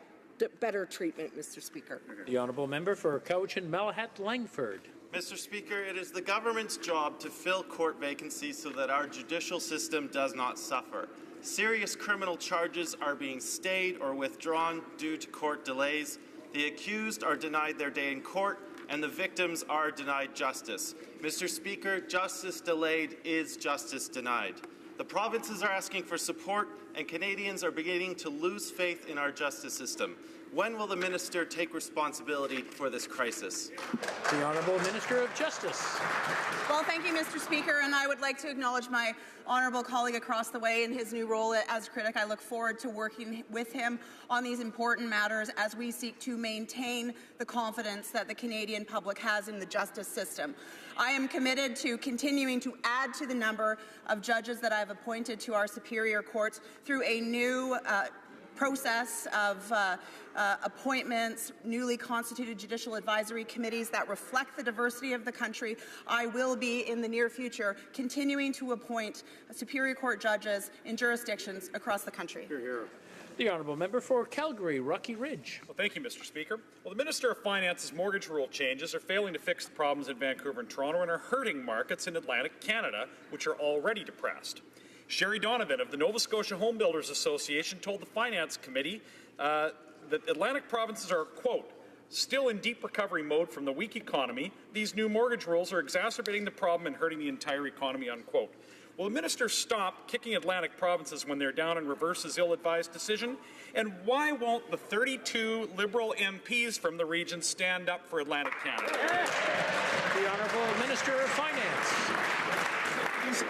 better treatment, Mr. Speaker. The honourable member for Cowichan Malahat Langford. Mr. Speaker, it is the government's job to fill court vacancies so that our judicial system does not suffer. Serious criminal charges are being stayed or withdrawn due to court delays. The accused are denied their day in court, and the victims are denied justice. Mr. Speaker, justice delayed is justice denied. The provinces are asking for support, and Canadians are beginning to lose faith in our justice system. When will the minister take responsibility for this crisis? The Honourable Minister of Justice. Well, thank you, Mr. Speaker, and I would like to acknowledge my honourable colleague across the way in his new role as critic. I look forward to working with him on these important matters as we seek to maintain the confidence that the Canadian public has in the justice system. I am committed to continuing to add to the number of judges that I have appointed to our superior courts through a new process of appointments, newly constituted judicial advisory committees that reflect the diversity of the country. I will be, in the near future, continuing to appoint Superior Court judges in jurisdictions across the country. Hear, hear. The honourable member for Calgary, Rocky Ridge. Well, thank you, Mr. Speaker. Well, the Minister of Finance's mortgage rule changes are failing to fix the problems in Vancouver and Toronto and are hurting markets in Atlantic Canada, which are already depressed. Sherry Donovan of the Nova Scotia Home Builders Association told the Finance Committee that Atlantic provinces are, quote, still in deep recovery mode from the weak economy. These new mortgage rules are exacerbating the problem and hurting the entire economy, unquote. Will the minister stop kicking Atlantic provinces when they're down and reverse his ill-advised decision? And why won't the 32 Liberal MPs from the region stand up for Atlantic Canada? The Honourable Minister of Finance.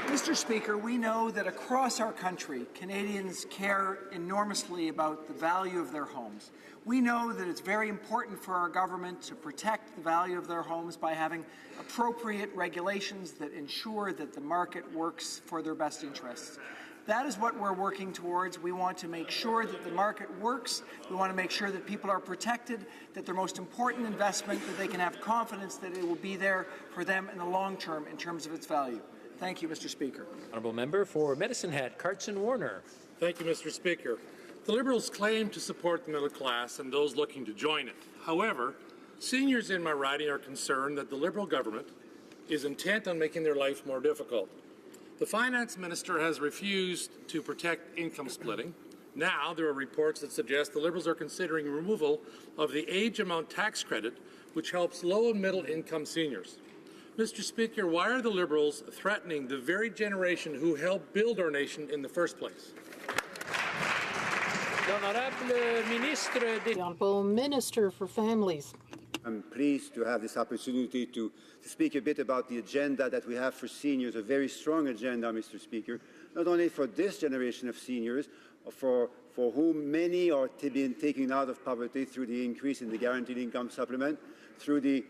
Mr. Speaker, we know that across our country, Canadians care enormously about the value of their homes. We know that it's very important for our government to protect the value of their homes by having appropriate regulations that ensure that the market works for their best interests. That is what we're working towards. We want to make sure that the market works. We want to make sure that people are protected, that their most important investment, that they can have confidence that it will be there for them in the long term in terms of its value. Thank you, Mr. Speaker. Honourable member for Medicine Hat, Carson Warner. Thank you, Mr. Speaker. The Liberals claim to support the middle class and those looking to join it. However, seniors in my riding are concerned that the Liberal government is intent on making their life more difficult. The Finance Minister has refused to protect income splitting. Now there are reports that suggest the Liberals are considering removal of the age amount tax credit, which helps low and middle income seniors. Mr. Speaker, why are the Liberals threatening the very generation who helped build our nation in the first place? The Honourable Minister for Families. I'm pleased to have this opportunity to speak a bit about the agenda that we have for seniors, a very strong agenda, Mr. Speaker, not only for this generation of seniors, for whom many are being taken out of poverty through the increase in the guaranteed income supplement, through the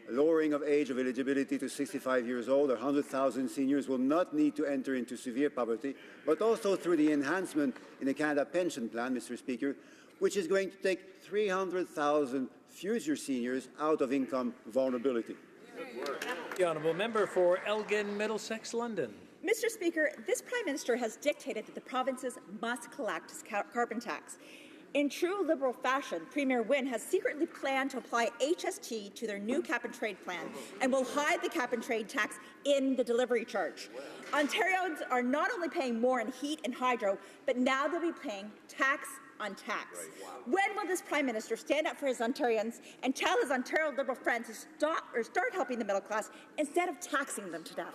lowering of age of eligibility to 65 years old. 100,000 seniors will not need to enter into severe poverty, but also through the enhancement in the Canada Pension Plan, Mr. Speaker, which is going to take 300,000 future seniors out of income vulnerability. The honourable member for Elgin, Middlesex, London. Mr. Speaker, this Prime Minister has dictated that the provinces must collect his carbon tax. In true Liberal fashion, Premier Wynne has secretly planned to apply HST to their new cap-and-trade plan and will hide the cap-and-trade tax in the delivery charge. Ontarians are not only paying more in heat and hydro, but now they'll be paying tax on tax. When will this Prime Minister stand up for his Ontarians and tell his Ontario Liberal friends to start helping the middle class instead of taxing them to death?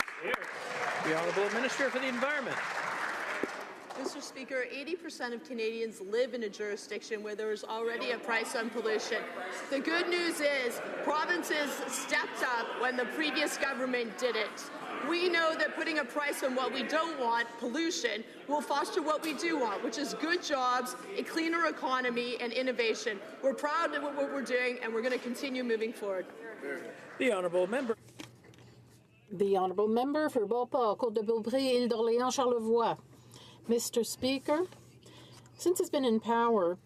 The Honourable Minister for the Environment. Mr. Speaker, 80% of Canadians live in a jurisdiction where there is already a price on pollution. The good news is provinces stepped up when the previous government didn't. We know that putting a price on what we don't want, pollution, will foster what we do want, which is good jobs, a cleaner economy, and innovation. We're proud of what we're doing, and we're going to continue moving forward. The Honourable Member. The Honourable Member for Beauport, Côte-de-Beaupré, Île d'Orléans, Charlevoix. Mr. Speaker, since it's been in power,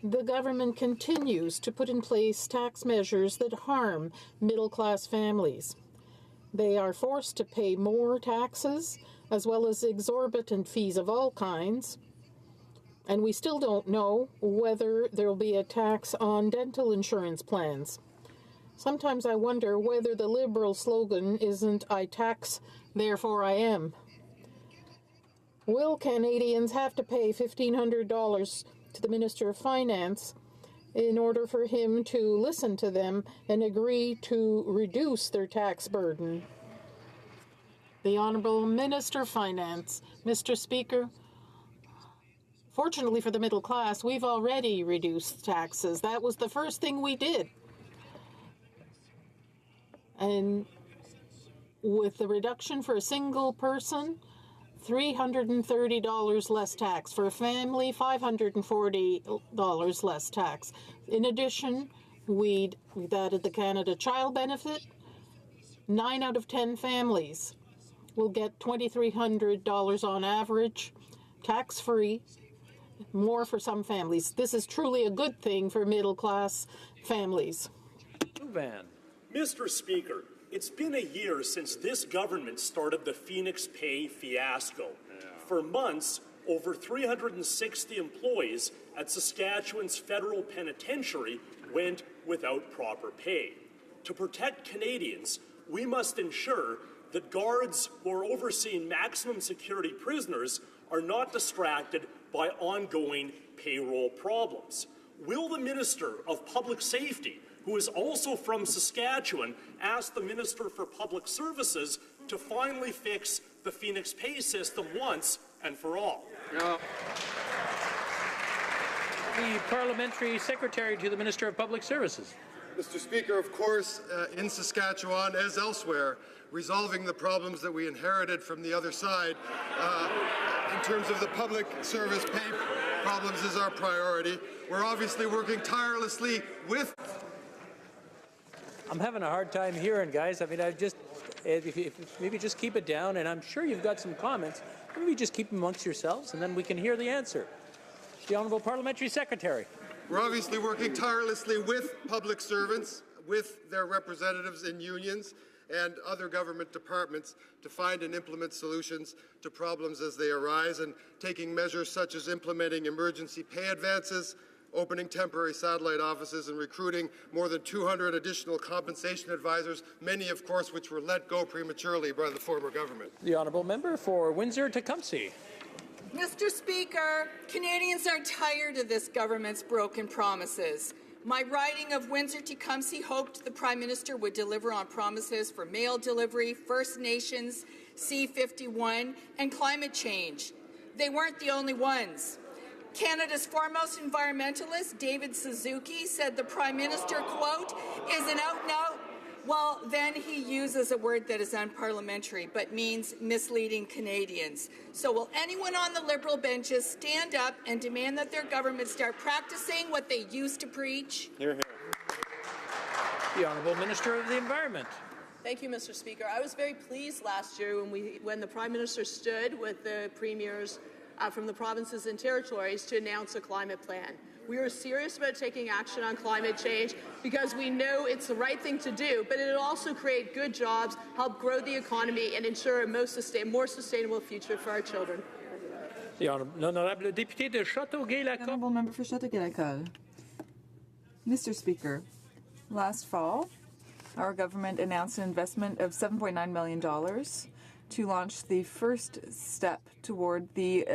the government continues to put in place tax measures that harm middle-class families. They are forced to pay more taxes, as well as exorbitant fees of all kinds. And we still don't know whether there will be a tax on dental insurance plans. Sometimes I wonder whether the Liberal slogan isn't "I tax, therefore I am." Will Canadians have to pay $1,500 to the Minister of Finance in order for him to listen to them and agree to reduce their tax burden? The Honourable Minister of Finance. Mr. Speaker, fortunately for the middle class, we've already reduced taxes. That was the first thing we did. And with the reduction for a single person, $330 less tax. For a family, $540 less tax. In addition, we've added the Canada Child Benefit. 9 out of 10 families will get $2,300 on average, tax-free, more for some families. This is truly a good thing for middle-class families. Van. Mr. Speaker, it's been a year since this government started the Phoenix Pay fiasco. For months, over 360 employees at Saskatchewan's federal penitentiary went without proper pay. To protect Canadians, we must ensure that guards who are overseeing maximum security prisoners are not distracted by ongoing payroll problems. Will the Minister of Public Safety, who is also from Saskatchewan, asked the Minister for Public Services to finally fix the Phoenix Pay system once and for all? The Parliamentary Secretary to the Minister of Public Services. Mr. Speaker, of course, in Saskatchewan, as elsewhere, resolving the problems that we inherited from the other side in terms of the public service pay problems is our priority. We're obviously working tirelessly with... I'm having a hard time hearing, guys. I mean, maybe just keep it down, and I'm sure you've got some comments. Maybe just keep them amongst yourselves, and then we can hear the answer. The Honourable Parliamentary Secretary. We're obviously working tirelessly with public servants, with their representatives in unions and other government departments to find and implement solutions to problems as they arise, and taking measures such as implementing emergency pay advances, opening temporary satellite offices, and recruiting more than 200 additional compensation advisors, many, of course, which were let go prematurely by the former government. The Honourable Member for Windsor-Tecumseh. Mr. Speaker, Canadians are tired of this government's broken promises. My riding of Windsor-Tecumseh hoped the Prime Minister would deliver on promises for mail delivery, First Nations, C-51, and climate change. They weren't the only ones. Canada's foremost environmentalist, David Suzuki, said the Prime Minister, quote, is an out-and-out. Well, then he uses a word that is unparliamentary, but means misleading Canadians. So will anyone on the Liberal benches stand up and demand that their government start practicing what they used to preach? Hear, hear. The Honourable Minister of the Environment. Thank you, Mr. Speaker. I was very pleased last year when the Prime Minister stood with the premiers from the provinces and territories to announce a climate plan. We are serious about taking action on climate change because we know it's the right thing to do, but it'll also create good jobs, help grow the economy, and ensure a more sustainable future for our children. The Honourable Député de Châteauguay-Lacoste. Honourable Member for Châteauguay-Lacoste. Mr. Speaker, last fall, our government announced an investment of $7.9 million to launch the first step toward the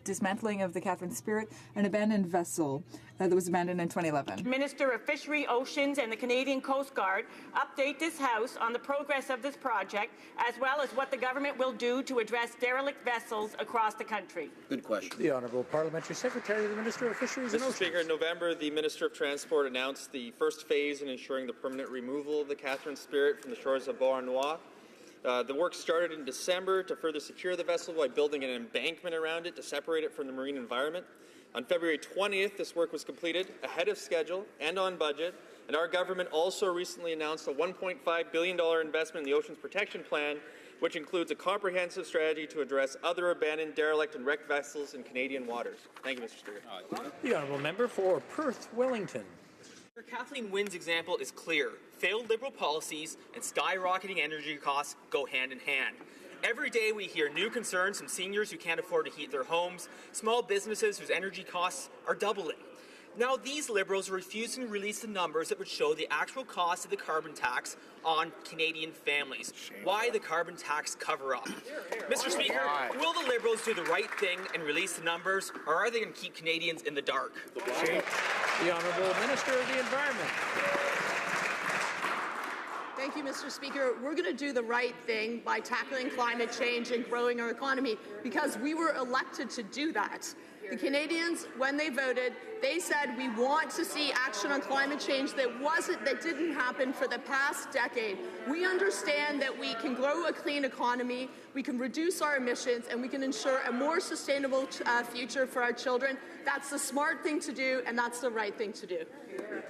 dismantling of the Catherine Spirit, an abandoned vessel that was abandoned in 2011. Minister of Fishery, Oceans and the Canadian Coast Guard update this House on the progress of this project, as well as what the government will do to address derelict vessels across the country. Good question. The Honourable Parliamentary Secretary, the Minister of Fisheries and Mr. Oceans. Speaker, in November, the Minister of Transport announced the first phase in ensuring the permanent removal of the Catherine Spirit from the shores of Beauharnois. The work started in December to further secure the vessel by building an embankment around it to separate it from the marine environment. On February 20th, this work was completed ahead of schedule and on budget, and our government also recently announced a $1.5 billion investment in the Oceans Protection Plan, which includes a comprehensive strategy to address other abandoned, derelict and wrecked vessels in Canadian waters. Thank you, Mr. Speaker. The Honourable Member for Perth Wellington. Kathleen Wynne's example is clear. Failed Liberal policies and skyrocketing energy costs go hand in hand. Every day we hear new concerns from seniors who can't afford to heat their homes, small businesses whose energy costs are doubling. Now these Liberals are refusing to release the numbers that would show the actual cost of the carbon tax on Canadian families. Why the carbon tax cover-up? Mr. Speaker, will the Liberals do the right thing and release the numbers, or are they going to keep Canadians in the dark? The Honourable Minister of the Environment. Thank you, Mr. Speaker. We're going to do the right thing by tackling climate change and growing our economy because we were elected to do that. The Canadians, when they voted, they said we want to see action on climate change that didn't happen for the past decade. We understand that we can grow a clean economy, we can reduce our emissions, and we can ensure a more sustainable future for our children. That's the smart thing to do, and that's the right thing to do.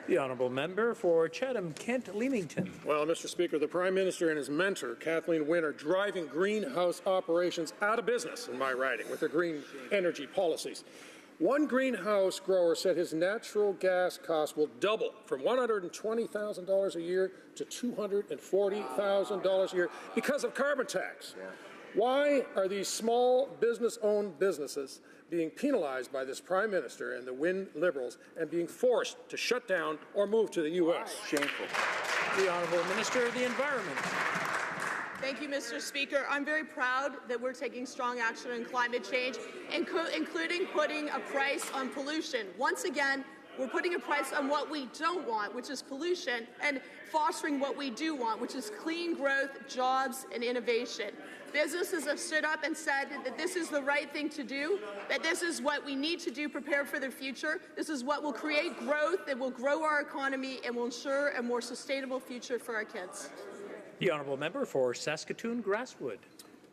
The Honourable Member for Chatham-Kent-Leamington. Well, Mr. Speaker, the Prime Minister and his mentor, Kathleen Wynne, are driving greenhouse operations out of business in my riding with their green energy policies. One greenhouse grower said his natural gas cost will double from $120,000 a year to $240,000 a year because of carbon tax. Why are these small business-owned businesses being penalized by this Prime Minister and the Wynne Liberals and being forced to shut down or move to the U.S.? Shameful. The Honourable Minister of the Environment. Thank you, Mr. Speaker. I'm very proud that we're taking strong action on climate change, including putting a price on pollution. Once again, we're putting a price on what we don't want, which is pollution, and fostering what we do want, which is clean growth, jobs, and innovation. Businesses have stood up and said that this is the right thing to do, that this is what we need to do, prepare for the future. This is what will create growth, that will grow our economy, and will ensure a more sustainable future for our kids. The Honourable Member for Saskatoon-Grasswood.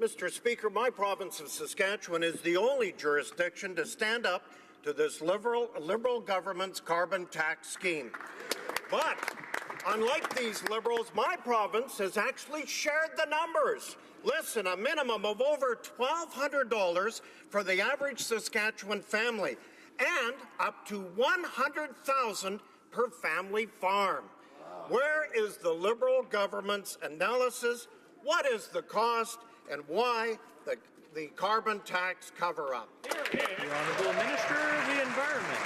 Mr. Speaker, my province of Saskatchewan is the only jurisdiction to stand up to this Liberal government's carbon tax scheme. But unlike these Liberals, my province has actually shared the numbers. Listen, a minimum of over $1,200 for the average Saskatchewan family and up to $100,000 per family farm. Where is the Liberal government's analysis? What is the cost and why the carbon tax cover-up? The Honourable Minister of the Environment.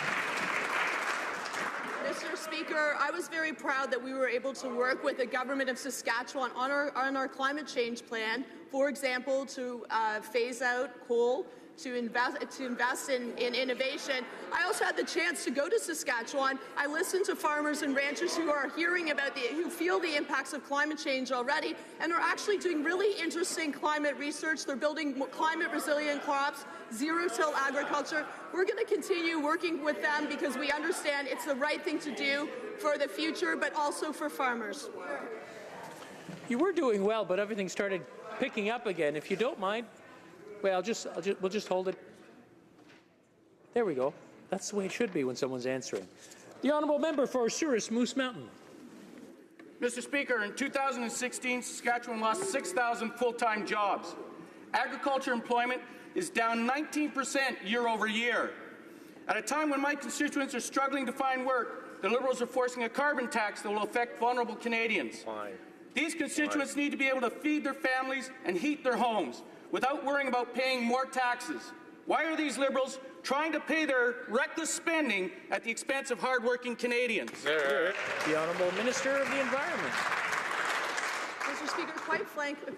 Mr. Speaker, I was very proud that we were able to work with the Government of Saskatchewan on our climate change plan, for example, to phase out coal, to invest in innovation. I also had the chance to go to Saskatchewan. I listened to farmers and ranchers who are hearing about who feel the impacts of climate change already and are actually doing really interesting climate research. They're building climate resilient crops, zero-till agriculture. We're going to continue working with them because we understand it's the right thing to do for the future, but also for farmers. You were doing well, but everything started picking up again. If you don't mind, well, we'll just hold it. There we go. That's the way it should be when someone's answering. The Honourable Member for Souris Moose Mountain. Mr. Speaker, in 2016, Saskatchewan lost 6,000 full-time jobs. Agriculture employment is down 19% year over year. At a time when my constituents are struggling to find work, the Liberals are forcing a carbon tax that will affect vulnerable Canadians. These constituents need to be able to feed their families and heat their homes without worrying about paying more taxes. Why are these Liberals trying to pay their reckless spending at the expense of hardworking Canadians? The Honourable Minister of the Environment. Mr. Mr. Speaker, quite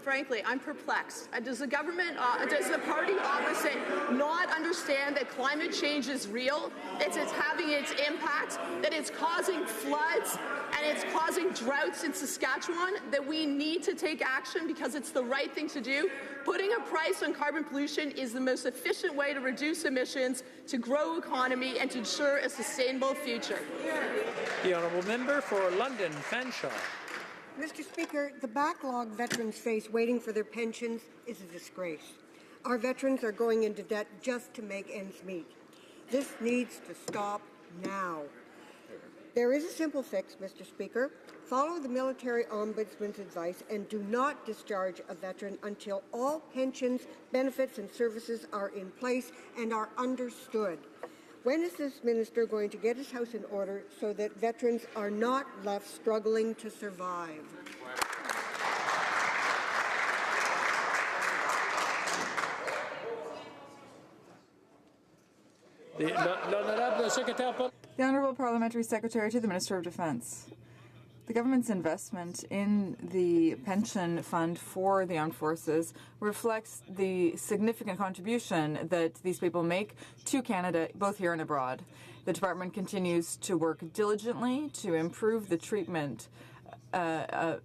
frankly, I'm perplexed. Does the government, does the party opposite not understand that climate change is real, that it's having its impact, that it's causing floods and it's causing droughts in Saskatchewan, that we need to take action because it's the right thing to do? Putting a price on carbon pollution is the most efficient way to reduce emissions, to grow economy, and to ensure a sustainable future. The honourable member for London, Fanshawe. Mr. Speaker, the backlog veterans face waiting for their pensions is a disgrace. Our veterans are going into debt just to make ends meet. This needs to stop now. There is a simple fix, Mr. Speaker. Follow the military ombudsman's advice and do not discharge a veteran until all pensions, benefits, and services are in place and are understood. When is this minister going to get his house in order so that veterans are not left struggling to survive? The Honourable Parliamentary Secretary to the Minister of Defence. The government's investment in the pension fund for the armed forces reflects the significant contribution that these people make to Canada, both here and abroad. The department continues to work diligently to improve the treatment to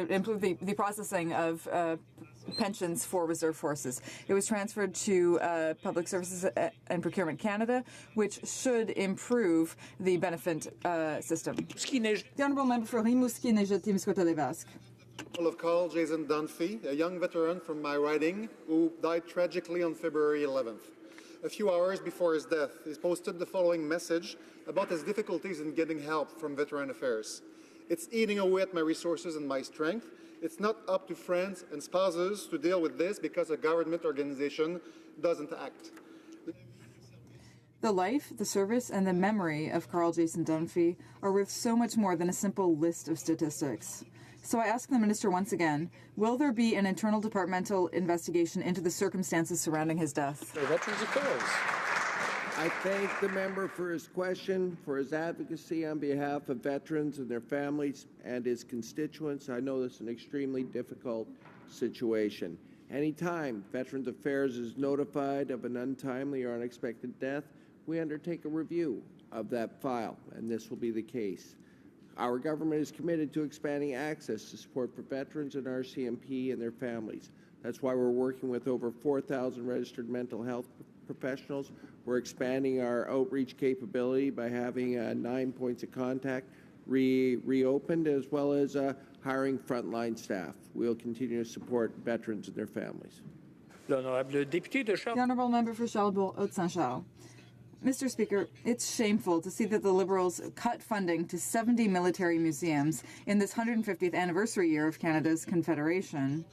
improve the processing of pensions for reserve forces. It was transferred to Public Services and Procurement Canada, which should improve the benefit system. The Honourable Member for Rimouski, Néjet-Témiscouata-les-Basques. Of Carl Jason Dunphy, a young veteran from my riding who died tragically on February 11th. A few hours before his death, he posted the following message about his difficulties in getting help from Veteran Affairs. It's eating away at my resources and my strength. It's not up to friends and spouses to deal with this because a government organization doesn't act. The life, the service, and the memory of Carl Jason Dunphy are worth so much more than a simple list of statistics. So I ask the Minister once again, will there be an internal departmental investigation into the circumstances surrounding his death? For Veterans Affairs. I thank the member for his question, for his advocacy on behalf of veterans and their families and his constituents. I know this is an extremely difficult situation. Anytime Veterans Affairs is notified of an untimely or unexpected death, we undertake a review of that file, and this will be the case. Our government is committed to expanding access to support for veterans and RCMP and their families. That's why we're working with over 4,000 registered mental health professionals. We're expanding our outreach capability by having 9 points of contact reopened, as well as hiring frontline staff. We'll continue to support veterans and their families. The Honourable Member for Charlebourg, Haute-Saint-Charles. Mr. Speaker, it's shameful to see that the Liberals cut funding to 70 military museums in this 150th anniversary year of Canada's Confederation.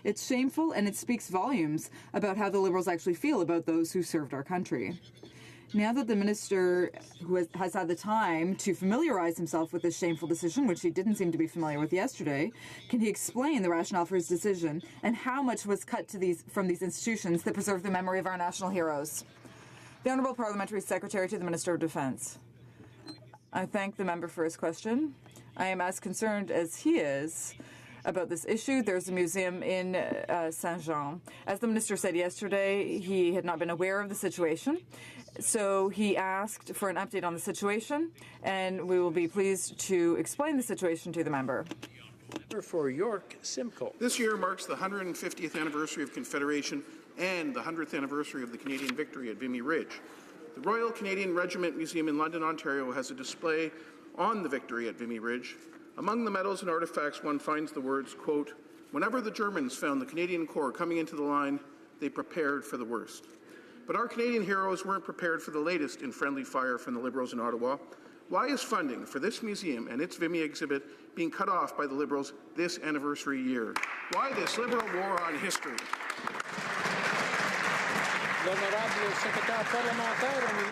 It's shameful, and it speaks volumes about how the Liberals actually feel about those who served our country. Now that the minister who has had the time to familiarize himself with this shameful decision, which he didn't seem to be familiar with yesterday, can he explain the rationale for his decision and how much was cut to from these institutions that preserve the memory of our national heroes? The Honourable Parliamentary Secretary to the Minister of Defence. I thank the member for his question. I am as concerned as he is about this issue. There's a museum in Saint-Jean. As the minister said yesterday, he had not been aware of the situation, so he asked for an update on the situation, and we will be pleased to explain the situation to the member. For York, Simcoe. This year marks the 150th anniversary of Confederation and the 100th anniversary of the Canadian victory at Vimy Ridge. The Royal Canadian Regiment Museum in London, Ontario has a display on the victory at Vimy Ridge. Among the medals and artifacts, one finds the words, quote, "Whenever the Germans found the Canadian Corps coming into the line, they prepared for the worst." But our Canadian heroes weren't prepared for the latest in friendly fire from the Liberals in Ottawa. Why is funding for this museum and its Vimy exhibit being cut off by the Liberals this anniversary year? Why this Liberal war on history?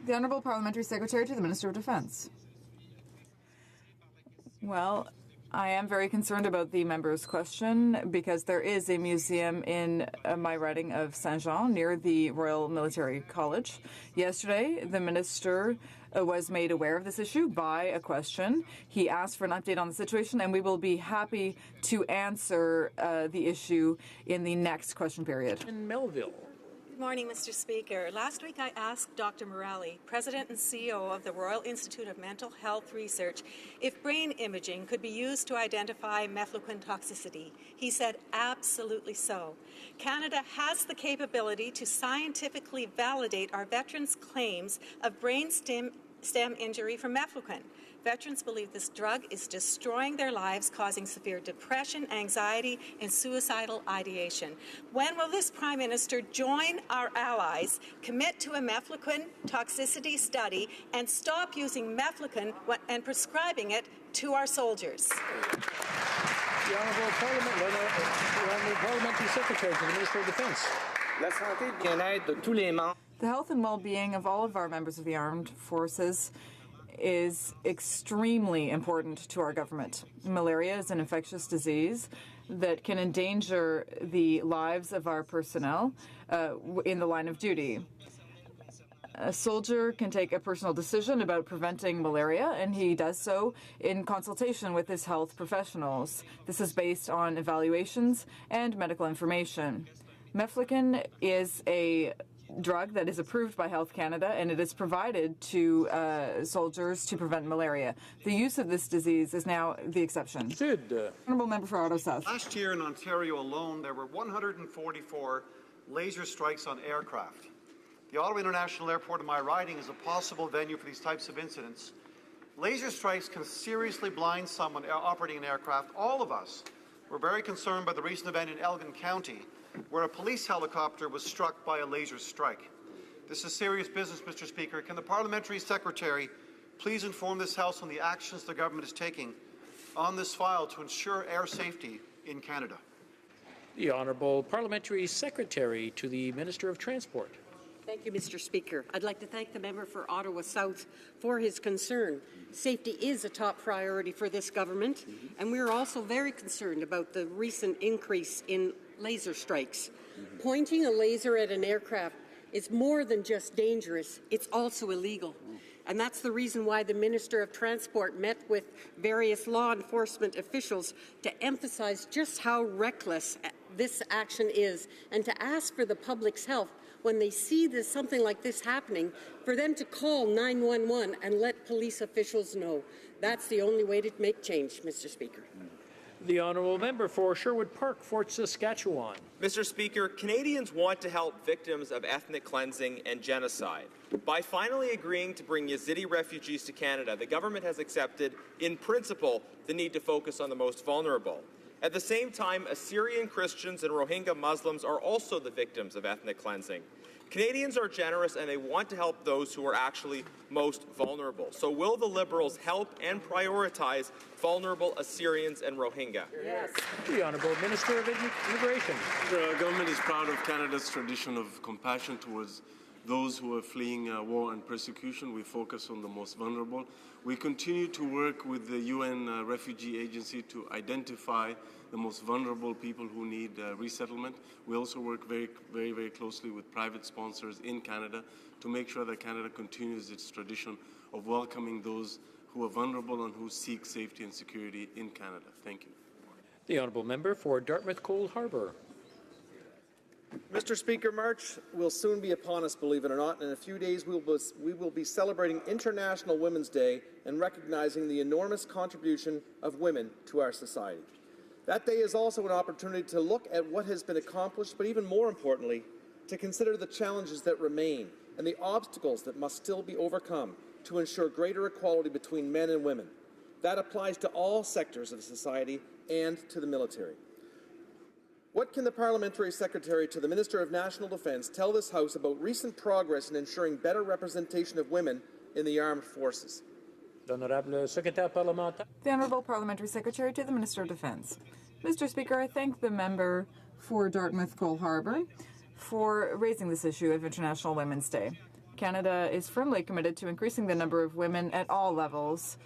The Honourable Parliamentary Secretary to the Minister of Defence. Well, I am very concerned about the member's question because there is a museum in my riding of Saint-Jean near the Royal Military College. Yesterday, the minister was made aware of this issue by a question. He asked for an update on the situation, and we will be happy to answer the issue in the next question period. In Melville. Good morning, Mr. Speaker. Last week I asked Dr. Morelli, President and CEO of the Royal Institute of Mental Health Research, if brain imaging could be used to identify mefloquine toxicity. He said absolutely so. Canada has the capability to scientifically validate our veterans' claims of brain stem injury from mefloquine. Veterans believe this drug is destroying their lives, causing severe depression, anxiety, and suicidal ideation. When will this Prime Minister join our allies, commit to a mefloquine toxicity study, and stop using mefloquine and prescribing it to our soldiers? The Honourable Parliamentary Secretary to the Minister of Defence. The health and well-being of all of our members of the armed forces is extremely important to our government. Malaria is an infectious disease that can endanger the lives of our personnel in the line of duty. A soldier can take a personal decision about preventing malaria, and he does so in consultation with his health professionals. This is based on evaluations and medical information. Mefloquine is a drug that is approved by Health Canada, and it is provided to soldiers to prevent malaria. The use of this disease is now the exception. Honourable Member for Ottawa South. Last year in Ontario alone, there were 144 laser strikes on aircraft. The Ottawa International Airport in my riding is a possible venue for these types of incidents. Laser strikes can seriously blind someone operating an aircraft. All of us were very concerned by the recent event in Elgin County, where a police helicopter was struck by a laser strike. This is serious business, Mr. Speaker. Can the Parliamentary Secretary please inform this House on the actions the government is taking on this file to ensure air safety in Canada? The Honourable Parliamentary Secretary to the Minister of Transport. Thank you, Mr. Speaker. I'd like to thank the member for Ottawa South for his concern. Safety is a top priority for this government, and we're also very concerned about the recent increase in laser strikes. Pointing a laser at an aircraft is more than just dangerous, it's also illegal. And that's the reason why the Minister of Transport met with various law enforcement officials to emphasize just how reckless this action is and to ask for the public's help when they see something like this happening, for them to call 911 and let police officials know. That's the only way to make change, Mr. Speaker. The Honourable Member for Sherwood Park, Fort Saskatchewan. Mr. Speaker, Canadians want to help victims of ethnic cleansing and genocide. By finally agreeing to bring Yazidi refugees to Canada, the government has accepted, in principle, the need to focus on the most vulnerable. At the same time, Assyrian Christians and Rohingya Muslims are also the victims of ethnic cleansing. Canadians are generous and they want to help those who are actually most vulnerable. So will the Liberals help and prioritize vulnerable Assyrians and Rohingya? Yes. The Honourable Minister of Immigration. The government is proud of Canada's tradition of compassion towards those who are fleeing war and persecution. We focus on the most vulnerable. We continue to work with the UN Refugee Agency to identify the most vulnerable people who need resettlement. We also work very closely with private sponsors in Canada to make sure that Canada continues its tradition of welcoming those who are vulnerable and who seek safety and security in Canada. Thank you. The Honourable Member for Dartmouth Coal Harbour. Mr. Speaker, March will soon be upon us, believe it or not. In a few days, we will be celebrating International Women's Day and recognizing the enormous contribution of women to our society. That day is also an opportunity to look at what has been accomplished, but even more importantly, to consider the challenges that remain and the obstacles that must still be overcome to ensure greater equality between men and women. That applies to all sectors of society and to the military. What can the Parliamentary Secretary to the Minister of National Defence tell this House about recent progress in ensuring better representation of women in the armed forces? The Honourable Parliamentary Secretary to the Minister of Defence. Mr. Speaker, I thank the member for Dartmouth Coal Harbour for raising this issue of International Women's Day. Canada is firmly committed to increasing the number of women at all levels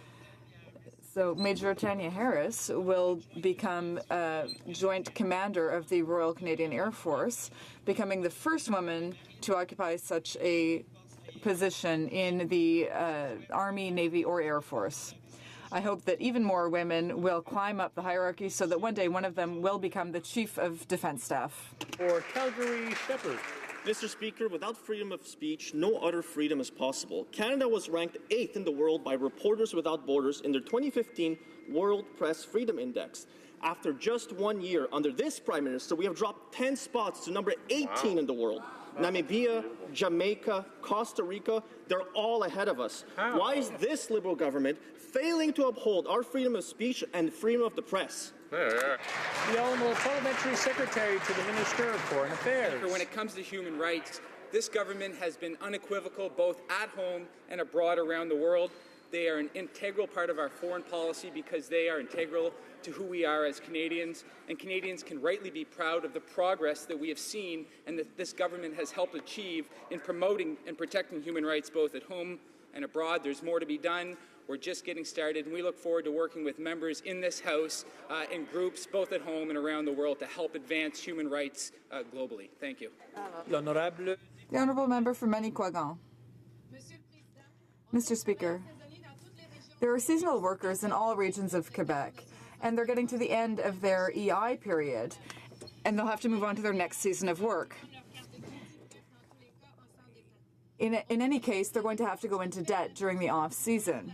So Major Tanya Harris will become Joint Commander of the Royal Canadian Air Force, becoming the first woman to occupy such a position in the Army, Navy, or Air Force. I hope that even more women will climb up the hierarchy so that one day one of them will become the Chief of Defense Staff. For Calgary Shepherd. Mr. Speaker, without freedom of speech, no other freedom is possible. Canada was ranked 8th in the world by Reporters Without Borders in their 2015 World Press Freedom Index. After just 1 year under this Prime Minister, we have dropped 10 spots to number 18 in the world. Namibia, Jamaica, Costa Rica, they're all ahead of us. Why is this Liberal government failing to uphold our freedom of speech and freedom of the press? The Honourable Parliamentary Secretary to the Minister of Foreign Affairs. When it comes to human rights, this government has been unequivocal both at home and abroad around the world. They are an integral part of our foreign policy because they are integral to who we are as Canadians, and Canadians can rightly be proud of the progress that we have seen and that this government has helped achieve in promoting and protecting human rights both at home and abroad. There's more to be done. We're just getting started, and we look forward to working with members in this House in groups both at home and around the world to help advance human rights globally. Thank you. The Honourable Member for Manicouagan. Mr. Speaker, there are seasonal workers in all regions of Quebec, and they're getting to the end of their EI period, and they'll have to move on to their next season of work. In any case, they're going to have to go into debt during the off-season.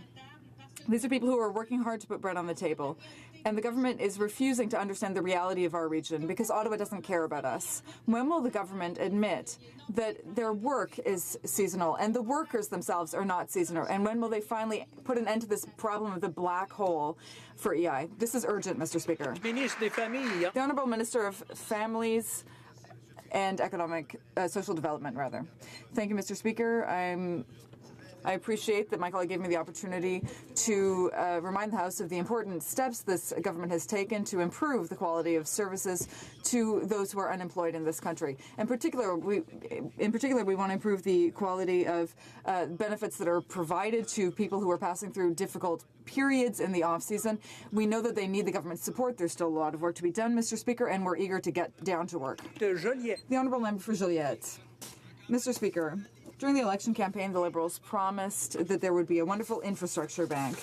These are people who are working hard to put bread on the table, and the government is refusing to understand the reality of our region because Ottawa doesn't care about us. When will the government admit that their work is seasonal and the workers themselves are not seasonal? And when will they finally put an end to this problem of the black hole for EI? This is urgent, Mr. Speaker. The Honourable Minister of Families and Social Development, rather. Thank you, Mr. Speaker. I appreciate that my colleague gave me the opportunity to remind the House of the important steps this government has taken to improve the quality of services to those who are unemployed in this country. In particular, we want to improve the quality of benefits that are provided to people who are passing through difficult periods in the off-season. We know that they need the government's support. There's still a lot of work to be done, Mr. Speaker, and we're eager to get down to work. The Honourable Member for Joliette. Mr. Speaker, during the election campaign, the Liberals promised that there would be a wonderful infrastructure bank.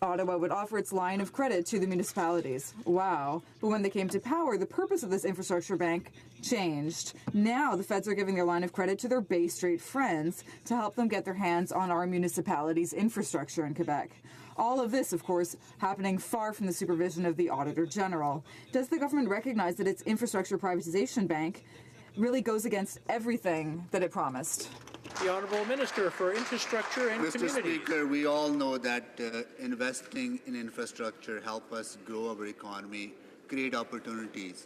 Ottawa would offer its line of credit to the municipalities. Wow. But when they came to power, the purpose of this infrastructure bank changed. Now the feds are giving their line of credit to their Bay Street friends to help them get their hands on our municipalities' infrastructure in Quebec. All of this, of course, happening far from the supervision of the Auditor General. Does the government recognize that its infrastructure privatization bank really goes against everything that it promised? The Honourable Minister for Infrastructure and Communities. Mr. Speaker, we all know that investing in infrastructure helps us grow our economy, create opportunities.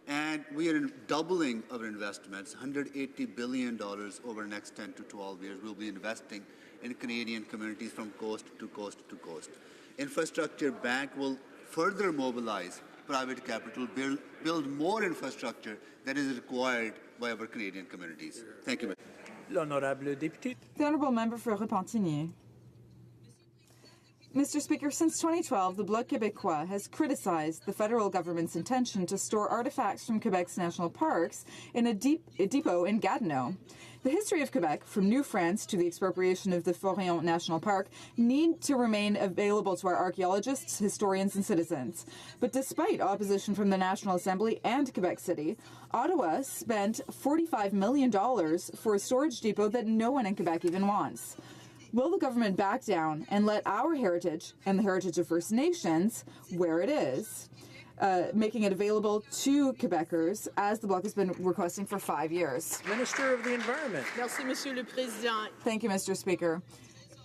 And we are doubling our investments, $180 billion over the next 10 to 12 years. We'll be investing in Canadian communities from coast to coast to coast. Infrastructure Bank will further mobilize private capital, build more infrastructure that is required by our Canadian communities. Thank you. L'honorable député. The Honourable Member for Repentigny. Mr. Speaker, since 2012, the Bloc Québécois has criticized the federal government's intention to store artifacts from Quebec's national parks in a depot in Gatineau. The history of Quebec, from New France to the expropriation of the Forêt National Park, need to remain available to our archaeologists, historians, and citizens. But despite opposition from the National Assembly and Quebec City, Ottawa spent $45 million for a storage depot that no one in Quebec even wants. Will the government back down and let our heritage and the heritage of First Nations where it is, making it available to Quebecers, as the Bloc has been requesting for 5 years? Minister of the Environment. Merci, Monsieur le Président. Thank you, Mr. Speaker.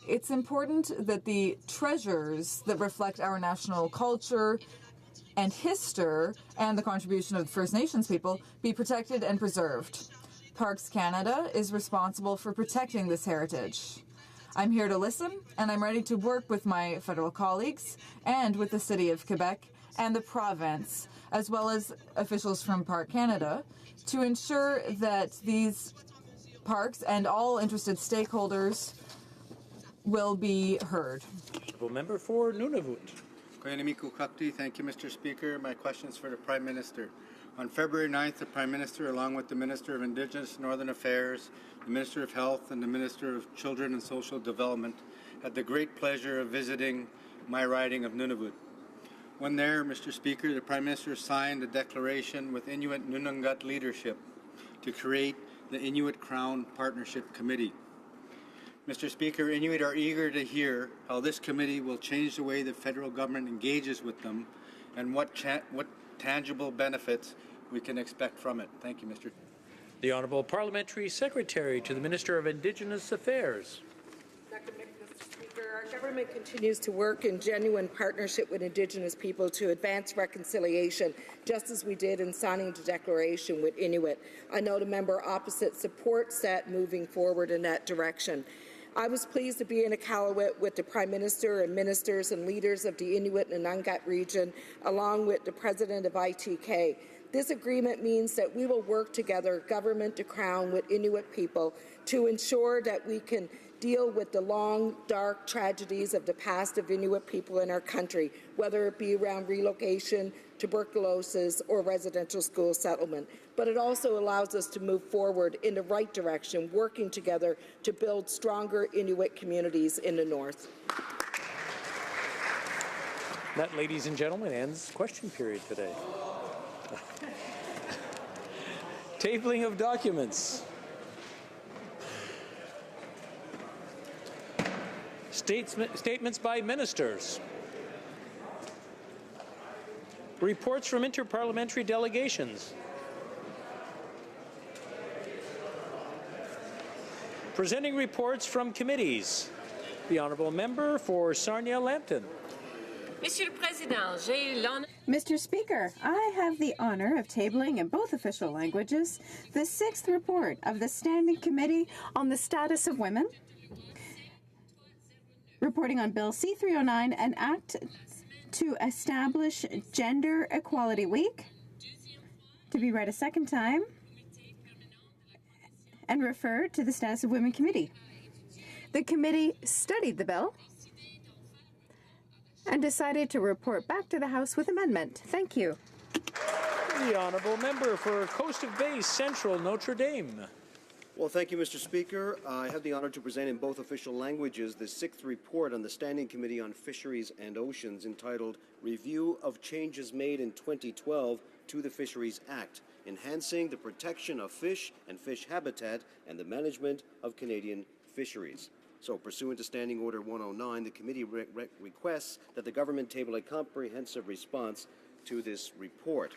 It's important that the treasures that reflect our national culture and history and the contribution of the First Nations people be protected and preserved. Parks Canada is responsible for protecting this heritage. I'm here to listen, and I'm ready to work with my federal colleagues and with the City of Quebec and the province, as well as officials from Park Canada, to ensure that these parks and all interested stakeholders will be heard. Honourable Member for Nunavut. Thank you, Mr. Speaker. My question is for the Prime Minister. On February 9th, the Prime Minister, along with the Minister of Indigenous Northern Affairs, the Minister of Health, and the Minister of Children and Social Development, had the great pleasure of visiting my riding of Nunavut. When there, Mr. Speaker, the Prime Minister signed a declaration with Inuit Nunangut leadership to create the Inuit Crown Partnership Committee. Mr. Speaker, Inuit are eager to hear how this committee will change the way the federal government engages with them and what tangible benefits we can expect from it. Thank you, Mr. The Honourable Parliamentary Secretary to the Minister of Indigenous Affairs. Mr. Speaker, our government continues to work in genuine partnership with Indigenous people to advance reconciliation, just as we did in signing the declaration with Inuit. I know the member opposite supports that moving forward in that direction. I was pleased to be in Iqaluit with the Prime Minister and ministers and leaders of the Inuit and Nunangut region, along with the President of ITK. This agreement means that we will work together, government to Crown, with Inuit people to ensure that we can deal with the long, dark tragedies of the past of Inuit people in our country, whether it be around relocation, tuberculosis, or residential school settlement. But it also allows us to move forward in the right direction, working together to build stronger Inuit communities in the North. That, ladies and gentlemen, ends question period today. Tabling of documents. Statements by ministers. Reports from interparliamentary delegations. Presenting reports from committees. The Honourable Member for Sarnia-Lambton. Mr. Speaker, I have the honor of tabling in both official languages the 6th report of the Standing Committee on the Status of Women, reporting on Bill C-309, an act to establish Gender Equality Week, to be read a second time, and referred to the Status of Women Committee. The committee studied the bill and decided to report back to the House with amendment. Thank you. The Honourable Member for Coast of Bay Central Notre Dame. Well, thank you, Mr. Speaker. I have the honor to present in both official languages the 6th report on the Standing Committee on Fisheries and Oceans, entitled Review of Changes Made in 2012 to the Fisheries Act, Enhancing the Protection of Fish and Fish Habitat and the Management of Canadian Fisheries. So, pursuant to Standing Order 109, the committee requests that the government table a comprehensive response to this report.